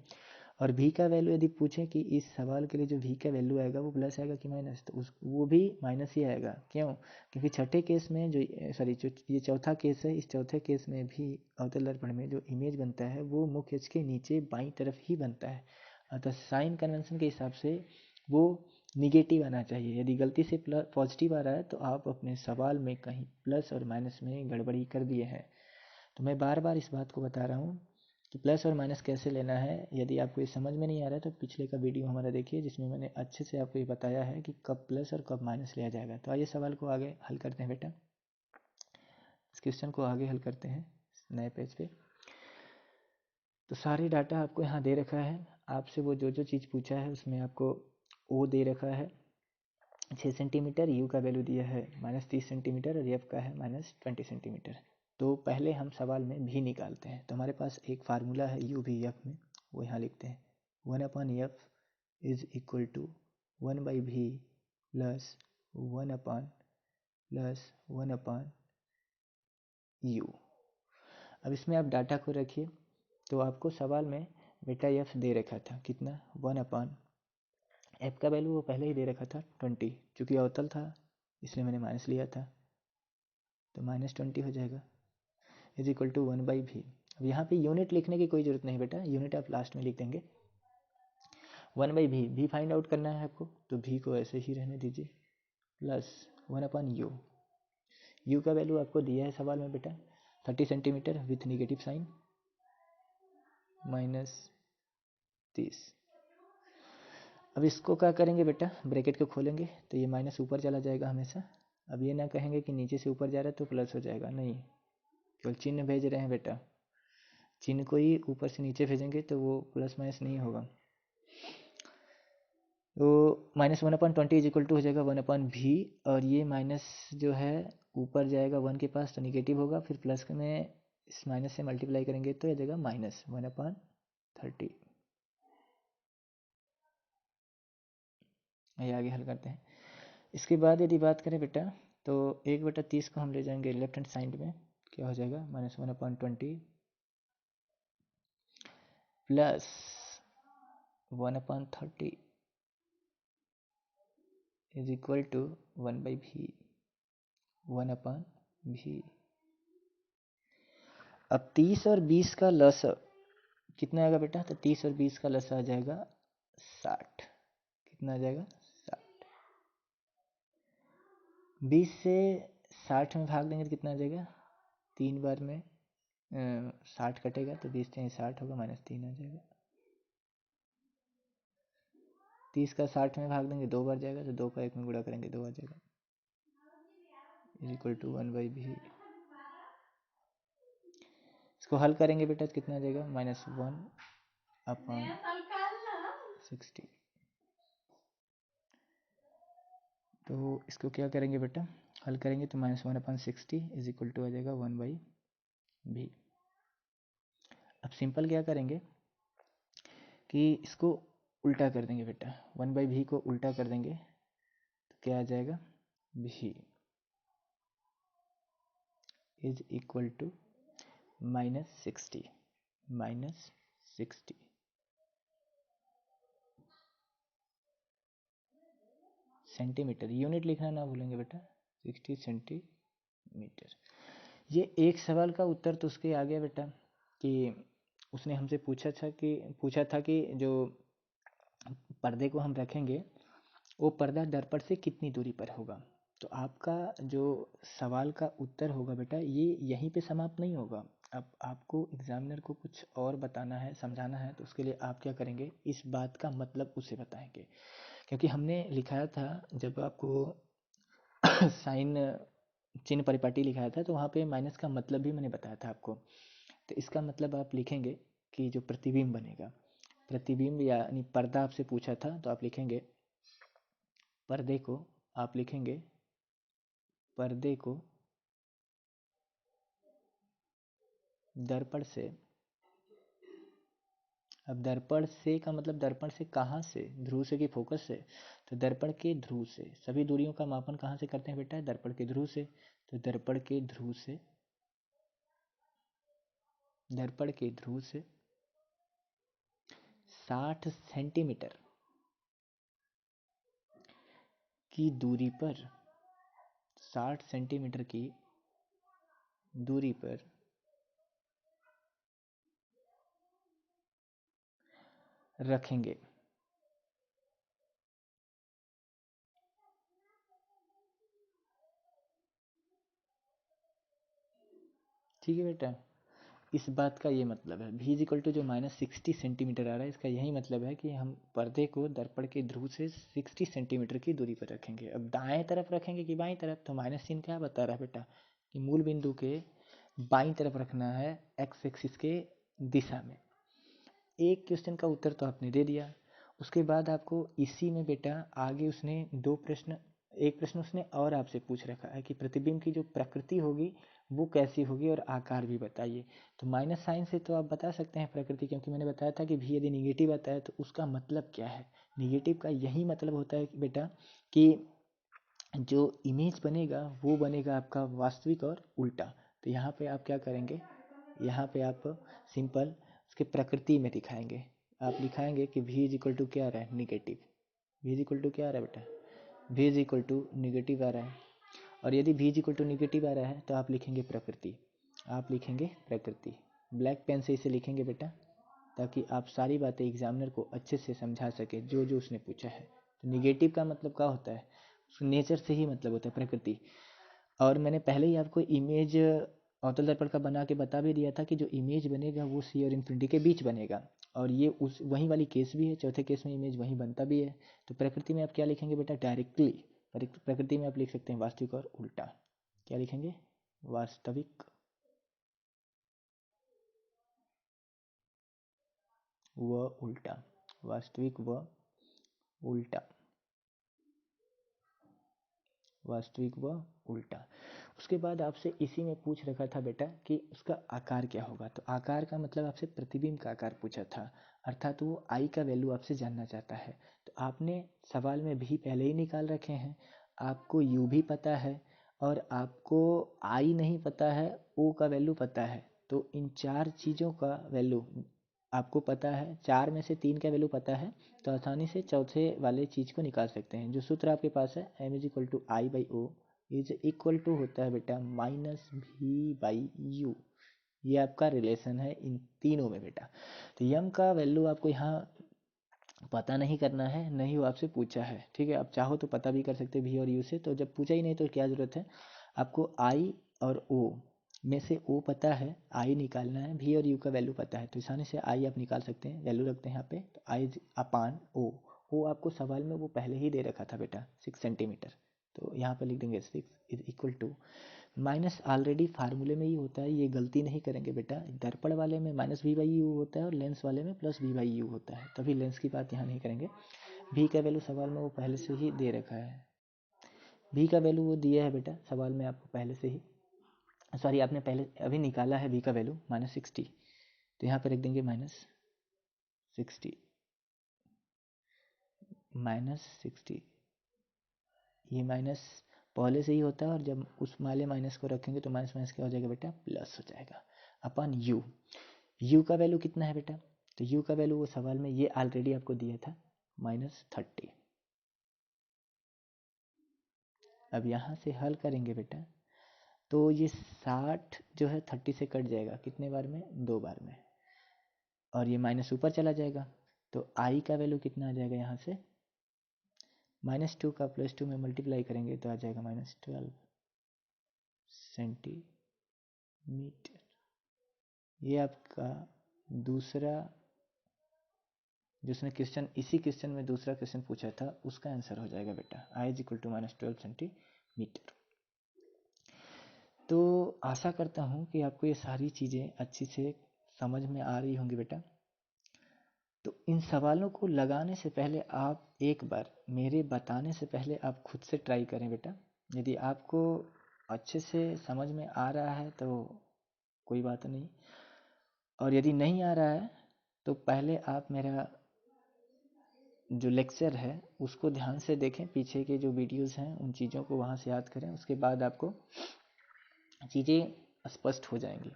Speaker 1: और भी का वैल्यू यदि पूछें कि इस सवाल के लिए जो भी का वैल्यू आएगा वो प्लस आएगा कि माइनस, तो उस वो भी माइनस ही आएगा। क्यों, क्योंकि छठे केस में जो सॉरी जो ये चौथा केस है, इस चौथे केस में भी अवतल दर्पण में जो इमेज बनता है वो मुख्य अक्ष के नीचे बाईं तरफ ही बनता है, अतः साइन कन्वेंशन के हिसाब से वो निगेटिव आना चाहिए। यदि गलती से प्लस पॉजिटिव आ रहा है तो आप अपने सवाल में कहीं प्लस और माइनस में गड़बड़ी कर दिए हैं। तो मैं बार बार इस बात को बता रहा हूँ कि प्लस और माइनस कैसे लेना है। यदि आपको ये समझ में नहीं आ रहा है तो पिछले का वीडियो हमारा देखिए, जिसमें मैंने अच्छे से आपको ये बताया है कि कब प्लस और कब माइनस लिया जाएगा। तो आइए सवाल को आगे हल करते हैं बेटा, इस क्वेश्चन को आगे हल करते हैं नए पेज पे। तो सारे डाटा आपको यहाँ दे रखा है, आपसे वो जो चीज़ पूछा है उसमें आपको ओ दे रखा है 6 सेंटीमीटर, यू का वैल्यू दिया है -30 सेंटीमीटर और एफ का है -20 सेंटीमीटर। तो पहले हम सवाल में भी निकालते हैं। तो हमारे पास एक फार्मूला है यू भी एफ में, वो यहाँ लिखते हैं 1/f is equal to 1/v plus 1/u। अब इसमें आप डाटा को रखिए। तो आपको सवाल में बेटा एफ दे रखा था कितना, 1/f का वैल्यू वो पहले ही दे रखा था 20, चूँकि अवतल था इसलिए मैंने माइनस लिया था, तो -20 हो जाएगा इज इक्वल टू 1/v। अब यहाँ पे यूनिट लिखने की कोई ज़रूरत नहीं बेटा, यूनिट आप लास्ट में लिख देंगे। 1/v, v फाइंड आउट करना है आपको, तो v को ऐसे ही रहने दीजिए प्लस 1/u। u का वैल्यू आपको दिया है सवाल में बेटा 30 सेंटीमीटर विथ निगेटिव साइन -30। अब इसको क्या करेंगे बेटा, ब्रैकेट को खोलेंगे तो ये माइनस ऊपर चला जाएगा हमेशा। अब ये ना कहेंगे कि नीचे से ऊपर जा रहा है तो प्लस हो जाएगा, नहीं, केवल चिन्ह भेज रहे हैं बेटा, चिन्ह को ही ऊपर से नीचे भेजेंगे तो वो प्लस माइनस नहीं होगा। तो -1/20 इज इक्वल टू हो जाएगा 1/v, और ये माइनस जो है ऊपर जाएगा 1 के पास तो निगेटिव होगा, फिर प्लस में इस माइनस से मल्टीप्लाई करेंगे तो आ जाएगा -1/30। ये आगे हल करते हैं। इसके बाद यदि बात करें बेटा तो 1/30 को हम ले जाएंगे लेफ्ट हैंड साइड में, क्या हो जाएगा -1/20 plus 1/30 is equal to 1/v 1/v। अब 30 और 20 का लसा कितना आएगा बेटा, तो 30 और 20 का लसा आ जाएगा 60। कितना आ जाएगा 60। 20 से 60 में भाग देंगे तो कितना आ जाएगा, 3 बार में 60 कटेगा तो 20 से 60 होगा -3 आ जाएगा। 30 का 60 में भाग देंगे 2 बार जाएगा तो 2 का 1 में गुणा करेंगे 2 आ जाएगा इज इक्वल टू 1/v। इसको हल करेंगे बेटा तो कितना आ जाएगा -1/60। तो इसको क्या करेंगे बेटा, हल करेंगे तो -1/60 इज इक्वल टू आ जाएगा 1/v। अब सिंपल क्या करेंगे कि इसको उल्टा कर देंगे बेटा, 1/v को उल्टा कर देंगे तो क्या आ जाएगा, v is equal to -60 centimetre. Unit लिखना ना भूलेंगे बेटा, 60 सेंटीमीटर। ये एक सवाल का उत्तर तो उसके आ गया बेटा कि उसने हमसे पूछा था कि जो पर्दे को हम रखेंगे वो पर्दा दर्पण से कितनी दूरी पर होगा। तो आपका जो सवाल का उत्तर होगा बेटा ये यहीं पे समाप्त नहीं होगा। अब आपको एग्जामिनर को कुछ और बताना है, समझाना है, तो उसके लिए आप क्या करेंगे, इस बात का मतलब उसे बताएंगे। क्योंकि हमने लिखाया था जब आपको साइन चिन्ह परिपाटी लिखाया था, तो वहाँ पे माइनस का मतलब भी मैंने बताया था आपको। तो इसका मतलब आप लिखेंगे कि जो प्रतिबिंब बनेगा, प्रतिबिंब यानी पर्दा आपसे पूछा था, तो आप लिखेंगे पर्दे को, आप लिखेंगे पर्दे को दर्पण से। अब दर्पण से का मतलब दर्पण से कहाँ से? ध्रुव से कि फोकस से? तो दर्पण के ध्रुव से। सभी दूरियों का मापन कहाँ से करते हैं बेटा? दर्पण के ध्रुव से। तो दर्पण के ध्रुव से, दर्पण के ध्रुव से 60 सेंटीमीटर की दूरी पर, 60 सेंटीमीटर की दूरी पर रखेंगे। ठीक है बेटा, इस बात का ये मतलब है v इज इक्वल टू जो -60 सेंटीमीटर आ रहा है, इसका यही मतलब है कि हम पर्दे को दर्पण के ध्रुव से 60 सेंटीमीटर की दूरी पर रखेंगे। अब दाएं तरफ रखेंगे कि बाईं तरफ? तो माइनस चिन्ह क्या बता रहा है बेटा कि मूल बिंदु के बाईं तरफ रखना है, एक्स एक्सिस के दिशा में। एक क्वेश्चन का उत्तर तो आपने दे दिया। उसके बाद आपको इसी में बेटा आगे उसने दो प्रश्न, एक प्रश्न उसने और आपसे पूछ रखा है कि प्रतिबिंब की जो प्रकृति होगी वो कैसी होगी और आकार भी बताइए। तो माइनस साइन से तो आप बता सकते हैं प्रकृति, क्योंकि मैंने बताया था कि भी यदि निगेटिव आता है तो उसका मतलब क्या है। निगेटिव का यही मतलब होता है कि बेटा कि जो इमेज बनेगा वो बनेगा आपका वास्तविक और उल्टा। तो यहाँ पे आप क्या करेंगे, यहाँ पे आप सिंपल उसके प्रकृति में दिखाएंगे। आप दिखाएंगे कि v इज इक्वल टू क्या आ रहा है? Negative. v is equal to क्या आ रहा है बेटा? v is equal to negative आ रहा है। और यदि v is equal to negative आ रहा है तो आप लिखेंगे प्रकृति, आप लिखेंगे प्रकृति। ब्लैक पेन से इसे लिखेंगे बेटा, ताकि आप सारी बातें एग्जामिनर को अच्छे से समझा सके जो जो उसने पूछा है। तो निगेटिव का मतलब क्या होता है? नेचर से ही मतलब होता है, प्रकृति। और मैंने पहले ही आपको इमेज अवतल दर्पण का बना के बता भी दिया था कि जो इमेज बनेगा वो सी और इन्फिनिटी के बीच बनेगा। और ये उस वही वाली केस भी है, चौथे केस में इमेज वही बनता भी है। तो प्रकृति में आप क्या लिखेंगे बेटा? डायरेक्टली प्रकृति में आप लिख सकते हैं वास्तविक और उल्टा। क्या लिखेंगे? वास्तविक व उल्टा, वास्तविक व उल्टा, वास्तविक व उल्टा। उसके बाद आपसे इसी में पूछ रखा था बेटा कि उसका आकार क्या होगा। तो आकार का मतलब आपसे प्रतिबिंब का आकार पूछा था, अर्थात वो आई का वैल्यू आपसे जानना चाहता है। तो आपने सवाल में भी पहले ही निकाल रखे हैं, आपको यू भी पता है और आपको आई नहीं पता है, ओ का वैल्यू पता है। तो इन चार चीज़ों का वैल्यू आपको पता है, चार में से तीन का वैल्यू पता है, तो आसानी से चौथे वाले चीज़ को निकाल सकते हैं। जो सूत्र आपके पास है m is equal to I by O is equal to होता है बेटा माइनस भी बाई यू। ये आपका रिलेशन है इन तीनों में बेटा। तो यम का वैल्यू आपको यहाँ पता नहीं करना है, नहीं वो आपसे पूछा है। ठीक है, आप चाहो तो पता भी कर सकते हैं भी और यू से, तो जब पूछा ही नहीं तो क्या ज़रूरत है। आपको आई और ओ में से ओ पता है, आई निकालना है, भी और यू का वैल्यू पता है, तो आसानी से आई आप निकाल सकते हैं। वैल्यू रखते हैं यहाँ पे, तो आई अपान ओ आपको सवाल में वो पहले ही दे रखा था बेटा 6 सेंटीमीटर। तो यहाँ पर लिख देंगे 6 is equal to minus, already फार्मूले में ही होता है, ये गलती नहीं करेंगे बेटा। दर्पण वाले में माइनस वी बाई यू होता है और लेंस वाले में प्लस वी बाई यू होता है, तभी लेंस की बात यहाँ नहीं करेंगे। भी का वैल्यू सवाल में वो पहले से ही दे रखा है, भी का वैल्यू वो दिया है बेटा सवाल में आपको पहले से ही, सॉरी आपने पहले अभी निकाला है भी का वैल्यू -60। तो यहाँ पे रख देंगे -60, -60। ये माइनस पहले से ही होता है और जब उस वाले माइनस को रखेंगे तो माइनस माइनस क्या हो जाएगा बेटा? प्लस हो जाएगा अपन यू। यू का वैल्यू कितना है बेटा? तो यू का वैल्यू वो सवाल में ये ऑलरेडी आपको दिया था -30। अब यहाँ से हल करेंगे बेटा, तो ये 60 जो है 30 से कट जाएगा, कितने बार में? 2 बार में। और ये माइनस ऊपर चला जाएगा, तो आई का वैल्यू कितना आ जाएगा यहाँ से? -2 का +2 में मल्टीप्लाई करेंगे तो आ जाएगा -12 सेंटीमीटर। ये आपका दूसरा, जिसने क्वेश्चन, इसी क्वेश्चन में दूसरा क्वेश्चन पूछा था उसका आंसर हो जाएगा बेटा। I is equal to -12 centimetre. Metre. तो आशा करता हूँ कि आपको ये सारी चीज़ें अच्छी से समझ में आ रही होंगी बेटा। तो इन सवालों को लगाने से पहले आप एक बार मेरे बताने से पहले आप खुद से ट्राई करें बेटा। यदि आपको अच्छे से समझ में आ रहा है तो कोई बात नहीं, और यदि नहीं आ रहा है तो पहले आप मेरा जो लेक्चर है उसको ध्यान से देखें, पीछे के जो वीडियोस हैं उन चीज़ों को वहाँ से याद करें, उसके बाद आपको चीज़ें स्पष्ट हो जाएंगी।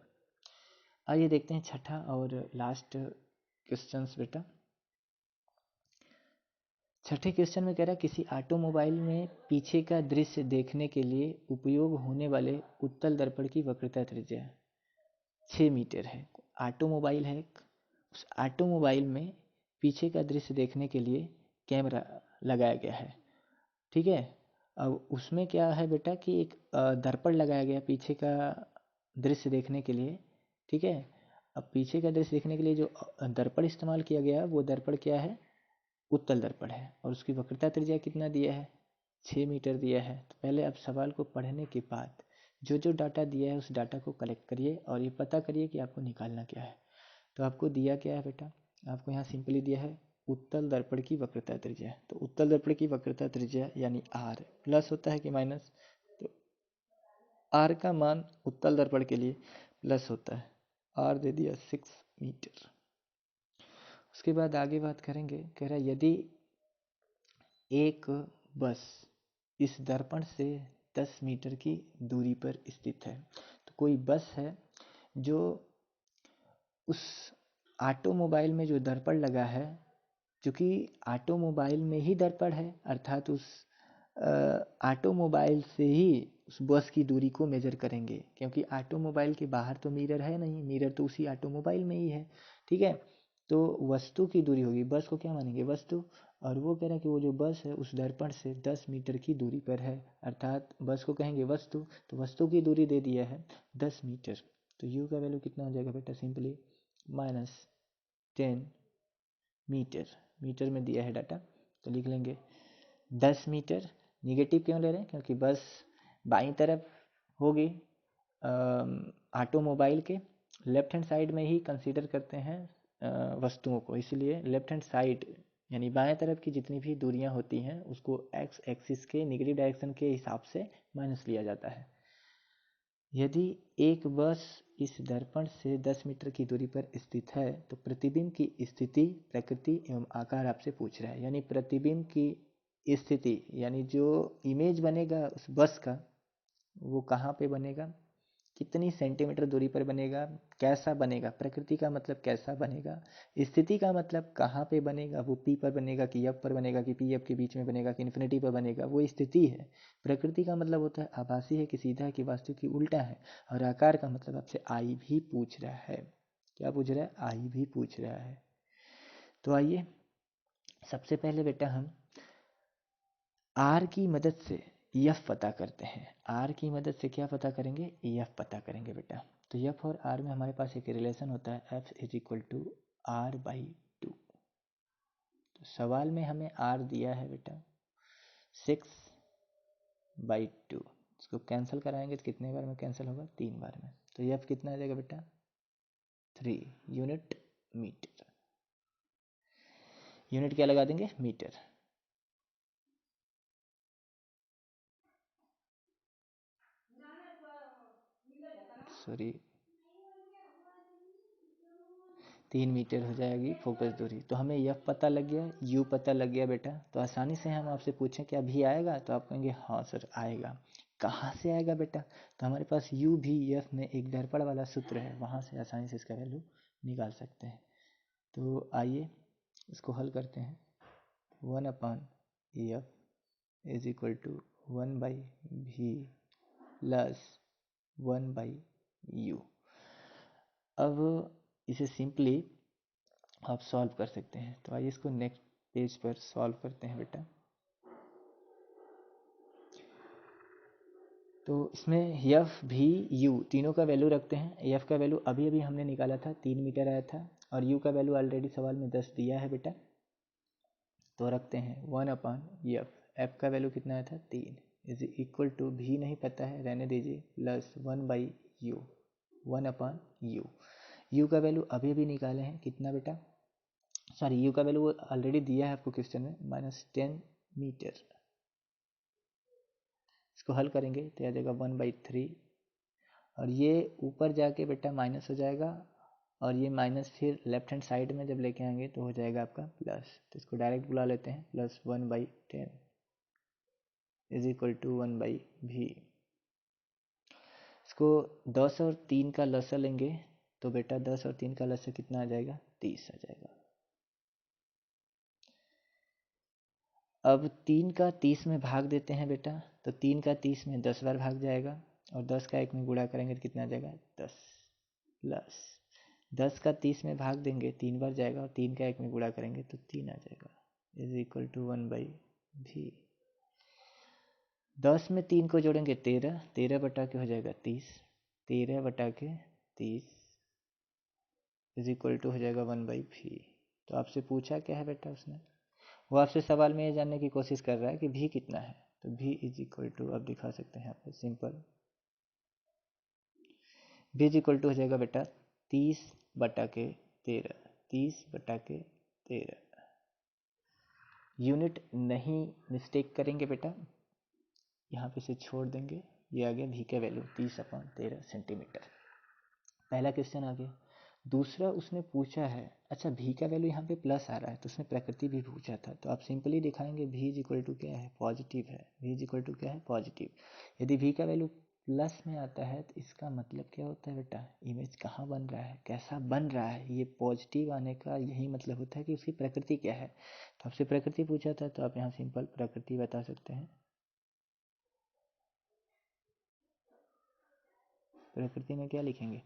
Speaker 1: आइए देखते हैं छठा और लास्ट क्वेश्चंस बेटा। छठे क्वेश्चन में कह रहा है किसी ऑटोमोबाइल में पीछे का दृश्य देखने के लिए उपयोग होने वाले उत्तल दर्पण की वक्रता त्रिज्या 6 मीटर है। ऑटोमोबाइल है, उस ऑटोमोबाइल में पीछे का दृश्य देखने के लिए कैमरा लगाया गया है, ठीक है। अब उसमें क्या है बेटा कि एक दर्पण लगाया गया पीछे का दृश्य देखने के लिए, ठीक है। अब पीछे का दृश्य देखने के लिए जो दर्पण इस्तेमाल किया गया वो दर्पण क्या है, उत्तल दर्पण है, और उसकी वक्रता त्रिज्या कितना दिया है, 6 मीटर दिया है। तो पहले आप सवाल को पढ़ने के बाद जो जो डाटा दिया है उस डाटा को कलेक्ट करिए और ये पता करिए कि आपको निकालना क्या है। तो आपको दिया क्या है बेटा, आपको यहाँ सिंपली दिया है उत्तल दर्पण की वक्रता त्रिज्या। तो उत्तल दर्पण की वक्रता त्रिज्या यानी आर प्लस होता है कि माइनस, तो आर का मान उत्तल दर्पण के लिए प्लस होता है, आर दे दिया 6 मीटर। उसके बाद आगे बात करेंगे, कह रहा है यदि एक बस इस दर्पण से 10 मीटर की दूरी पर स्थित है। तो कोई बस है जो उस ऑटोमोबाइल में जो दर्पण लगा है, चूँकि ऑटोमोबाइल में ही दर्पण है अर्थात उस ऑटोमोबाइल से ही उस बस की दूरी को मेजर करेंगे, क्योंकि ऑटोमोबाइल के बाहर तो मिरर है नहीं, मिरर तो उसी ऑटोमोबाइल में ही है, ठीक है। तो वस्तु की दूरी होगी, बस को क्या मानेंगे, वस्तु, और वो कह रहा है कि वो जो बस है उस दर्पण से 10 मीटर की दूरी पर है, अर्थात बस को कहेंगे वस्तु, तो वस्तु की दूरी दे दिया है 10 मीटर। तो यू का वैल्यू कितना हो जाएगा बेटा, सिंपली -10 मीटर, मीटर में दिया है डाटा, तो लिख लेंगे 10 मीटर। निगेटिव क्यों ले रहे हैं, क्योंकि बस बाईं तरफ होगी ऑटोमोबाइल के, लेफ्ट हैंड साइड में ही कंसीडर करते हैं वस्तुओं को, इसलिए लेफ्ट हैंड साइड यानी बाएं तरफ की जितनी भी दूरियां होती हैं उसको एक्स एक्सिस के नेगेटिव डायरेक्शन के हिसाब से माइनस लिया जाता है। यदि एक बस इस दर्पण से 10 मीटर की दूरी पर स्थित है तो प्रतिबिंब की स्थिति, प्रकृति एवं आकार आपसे पूछ रहा है। यानी प्रतिबिंब की स्थिति यानी जो इमेज बनेगा उस बस का वो कहाँ पे बनेगा, कितनी सेंटीमीटर दूरी पर बनेगा, कैसा बनेगा, प्रकृति का मतलब कैसा बनेगा, स्थिति का मतलब कहाँ पे बनेगा, वो पी पर बनेगा कि एफ पर बनेगा कि पी एफ के बीच में बनेगा कि इन्फिनिटी पर बनेगा, वो स्थिति है। प्रकृति का मतलब होता है आभासी है कि सीधा है कि वास्तविक की उल्टा है, और आकार का मतलब आपसे आई भी पूछ रहा है। क्या पूछ रहा है, आई भी पूछ रहा है। तो आइए सबसे पहले बेटा हम आर की मदद से एफ पता करते हैं। आर की मदद से क्या पता करेंगे, एफ पता करेंगे बेटा। तो एफ और आर में हमारे पास एक रिलेशन होता है, F is equal to R by 2। तो सवाल में हमें आर दिया है बेटा 6/2, इसको कैंसिल कराएंगे तो कितने बार में कैंसिल होगा, 3 बार में। तो एफ कितना आ जाएगा बेटा, 3 यूनिट मीटर। यूनिट क्या लगा देंगे, मीटर। सॉरी 3 मीटर हो जाएगी फोकस दूरी। तो हमें यह पता लग गया, यू पता लग गया बेटा। तो आसानी से हम आपसे पूछें क्या भी आएगा, तो आप कहेंगे हाँ सर आएगा। कहाँ से आएगा बेटा, तो हमारे पास यू भी एफ में एक दर्पण वाला सूत्र है, वहाँ से आसानी से इसका वैल्यू निकाल सकते हैं। तो आइए इसको हल करते हैं। 1/एफ is equal to 1/v plus 1/u। अब इसे सिंपली आप सॉल्व कर सकते हैं। तो आइए इसको नेक्स्ट पेज पर सॉल्व करते हैं बेटा। तो इसमें एफ भी यू तीनों का वैल्यू रखते हैं। एफ का वैल्यू अभी अभी हमने निकाला था, 3 मीटर आया था, और यू का वैल्यू ऑलरेडी सवाल में 10 दिया है बेटा। तो रखते हैं 1/एफ, एफ का वैल्यू कितना आया था, 3, इज इक्वल टू भी नहीं पता है, रहने दीजिए, प्लस 1/u, 1/u। u का वैल्यू अभी भी निकाले हैं, कितना बेटा, सॉरी u का वैल्यू वो ऑलरेडी दिया है आपको क्वेश्चन में, -10 मीटर। इसको हल करेंगे तो आ जाएगा 1/3, और ये ऊपर जाके बेटा माइनस हो जाएगा, और ये माइनस फिर लेफ्ट हैंड साइड में जब लेके आएंगे तो हो जाएगा आपका प्लस। तो इसको डायरेक्ट बुला लेते हैं, plus 1/10 is equal to 1/v। इसको 10 और 3 का लसा लेंगे तो बेटा 10 और 3 का लसा कितना आ जाएगा, 30 आ जाएगा। अब 3 का 30 में भाग देते हैं बेटा, तो 3 का 30 में 10 बार भाग जाएगा, और 10 का 1 में गुणा करेंगे तो कितना आ जाएगा, 10, प्लस 10 का 30 में भाग देंगे 3 बार जाएगा, और 3 का 1 में गुणा करेंगे तो 3 आ जाएगा, इज इक्वल टू 1/v। 10 में 3 को जोड़ेंगे 13, 13 बटा के हो जाएगा 30, 13 बटा के 30 इज इक्वल टू हो जाएगा 1/v। तो आपसे पूछा क्या है बेटा उसने, वो आपसे सवाल में ये जानने की कोशिश कर रहा है कि v कितना है, तो v इज इक्वल टू आप दिखा सकते हैं यहाँ पे simple, v is equal to हो जाएगा बेटा 30 बटा के 13, 30 बटा के 13। यूनिट नहीं मिस्टेक करेंगे बेटा, यहाँ पे से छोड़ देंगे, ये आ गया v का वैल्यू 30/13 सेंटीमीटर। पहला क्वेश्चन आ गया। दूसरा उसने पूछा है, अच्छा v का वैल्यू यहाँ पे प्लस आ रहा है तो उसने प्रकृति भी पूछा था, तो आप सिंपली दिखाएंगे v इज इक्वल टू क्या है, पॉजिटिव है, v इज इक्वल टू क्या है, पॉजिटिव। यदि v का वैल्यू प्लस में आता है तो इसका मतलब क्या होता है बेटा, इमेज कहाँ बन रहा है, कैसा बन रहा है, ये पॉजिटिव आने का यही मतलब होता है कि उसकी प्रकृति क्या है। तो आपसे प्रकृति पूछा था तो आप यहाँ सिंपल प्रकृति बता सकते हैं। प्रकृति में क्या लिखेंगे,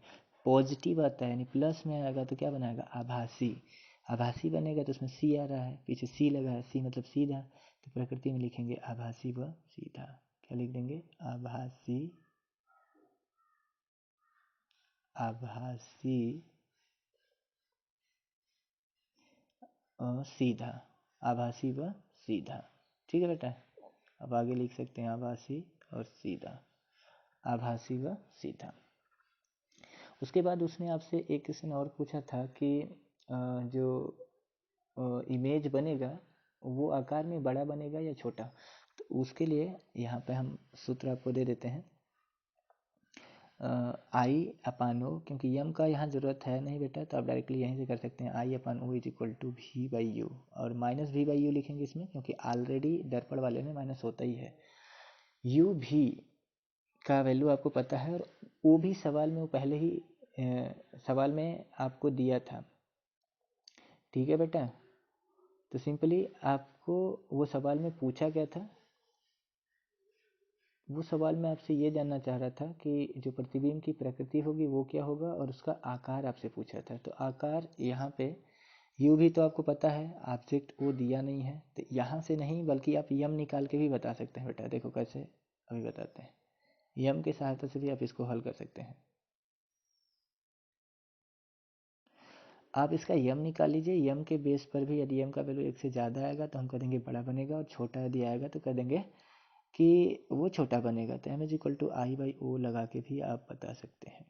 Speaker 1: पॉजिटिव आता है यानी प्लस में आएगा तो क्या बनाएगा, आभासी, आभासी बनेगा तो उसमें सी आ रहा है, पीछे सी लगा है, सी मतलब सीधा, तो प्रकृति में लिखेंगे आभासी व सीधा। क्या लिख देंगे, आभासी, आभासी और सीधा, आभासी व सीधा। ठीक है बेटा, अब आगे लिख सकते हैं आभासी और सीधा, आभासी व सीधा। उसके बाद उसने आपसे एक क्वेश्चन और पूछा था कि जो इमेज बनेगा वो आकार में बड़ा बनेगा या छोटा, तो उसके लिए यहाँ पे हम सूत्र आपको दे देते हैं, I/O, क्योंकि यम का यहाँ ज़रूरत है नहीं बेटा तो आप डायरेक्टली यहीं से कर सकते हैं, I/O is equal to v/u, और -v/u लिखेंगे इसमें क्योंकि ऑलरेडी दर्पण वाले में माइनस होता ही है। u भी का वैल्यू आपको पता है, और वो भी सवाल में वो पहले ही सवाल में आपको दिया था। ठीक है बेटा, तो सिंपली आपको वो सवाल में पूछा क्या था, वो सवाल में आपसे ये जानना चाह रहा था कि जो प्रतिबिंब की प्रकृति होगी वो क्या होगा, और उसका आकार आपसे पूछा था। तो आकार यहाँ पे यू भी तो आपको पता है, ऑब्जेक्ट वो दिया नहीं है, तो यहाँ से नहीं बल्कि आप यम निकाल के भी बता सकते हैं बेटा। देखो कैसे, अभी बताते हैं, यम की सहायता से भी आप इसको हल कर सकते हैं। आप इसका यम निकाल लीजिए, यम के बेस पर भी यदि यम का वैल्यू 1 से ज़्यादा आएगा तो हम कह देंगे बड़ा बनेगा, और छोटा यदि आएगा तो कह देंगे कि वो छोटा बनेगा। तो m is equal to I/O लगा के भी आप बता सकते हैं।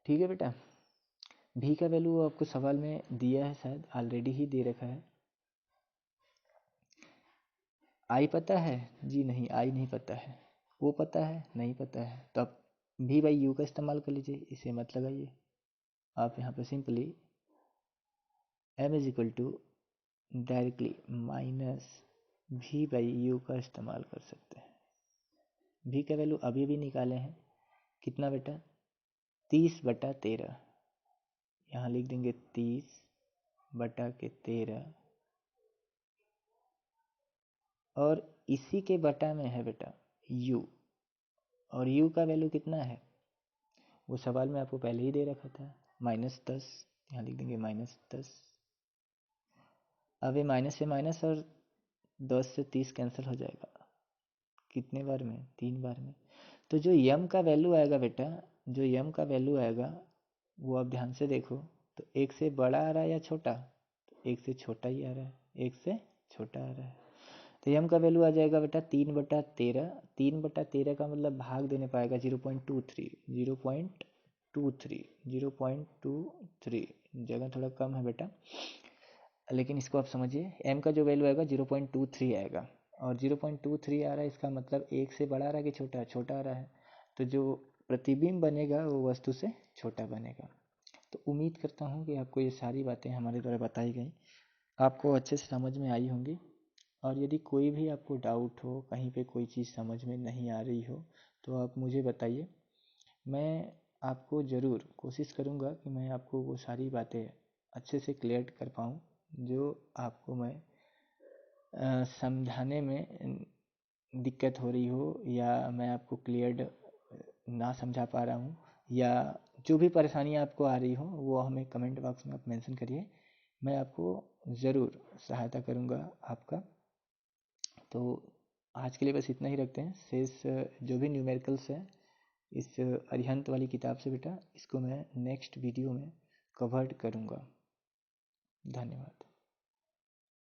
Speaker 1: ठीक है बेटा, v का वैल्यू आपको सवाल में दिया है, शायद ऑलरेडी ही दे रखा है। I पता है जी, नहीं I नहीं पता है, वो पता है नहीं पता है, तो आप v/u का इस्तेमाल कर लीजिए, इसे मत लगाइए। आप यहाँ पे simply m is equal to directly -v/u का इस्तेमाल कर सकते हैं। v का वैल्यू अभी भी निकाले हैं, कितना बेटा, 30/13, यहाँ लिख देंगे 30/13, और इसी के बटा में है बेटा u, और u का वैल्यू कितना है वो सवाल में आपको पहले ही दे रखा था, -10, यहाँ लिख देंगे -10। अब ये माइनस से माइनस और 10 से 30 कैंसिल हो जाएगा, कितने बार में, 3 बार में। तो जो यम का वैल्यू आएगा बेटा, जो यम का वैल्यू आएगा वो आप ध्यान से देखो, तो 1 से बड़ा आ रहा है या छोटा, तो 1 से छोटा ही आ रहा है, 1 से छोटा आ रहा है। तो m का वैल्यू आ जाएगा बेटा 3/13। 3/13 का मतलब भाग देने पाएगा 0.23, 0.23, 0.23। जगह थोड़ा कम है बेटा, लेकिन इसको आप समझिए। m का जो वैल्यू आएगा 0.23 आएगा, और 0.23 आ रहा है, इसका मतलब एक से बड़ा आ रहा है कि छोटा है? छोटा आ रहा है। तो जो प्रतिबिंब बनेगा वो वस्तु से छोटा बनेगा। तो उम्मीद करता हूँ कि आपको ये सारी बातें हमारे द्वारा बताई गई आपको अच्छे से समझ में आई होंगी। और यदि कोई भी आपको डाउट हो, कहीं पे कोई चीज़ समझ में नहीं आ रही हो, तो आप मुझे बताइए। मैं आपको ज़रूर कोशिश करूँगा कि मैं आपको वो सारी बातें अच्छे से क्लियर कर पाऊँ जो आपको मैं समझाने में दिक्कत हो रही हो, या मैं आपको क्लियर ना समझा पा रहा हूँ, या जो भी परेशानी आपको आ रही हो वो हमें कमेंट बॉक्स में आप मेंशन करिए। मैं आपको ज़रूर सहायता करूँगा आपका। तो आज के लिए बस इतना ही रखते हैं। शेष जो भी न्यूमेरिकल्स हैं इस अरिहंत वाली किताब से बेटा, इसको मैं नेक्स्ट वीडियो में कवर करूँगा। धन्यवाद।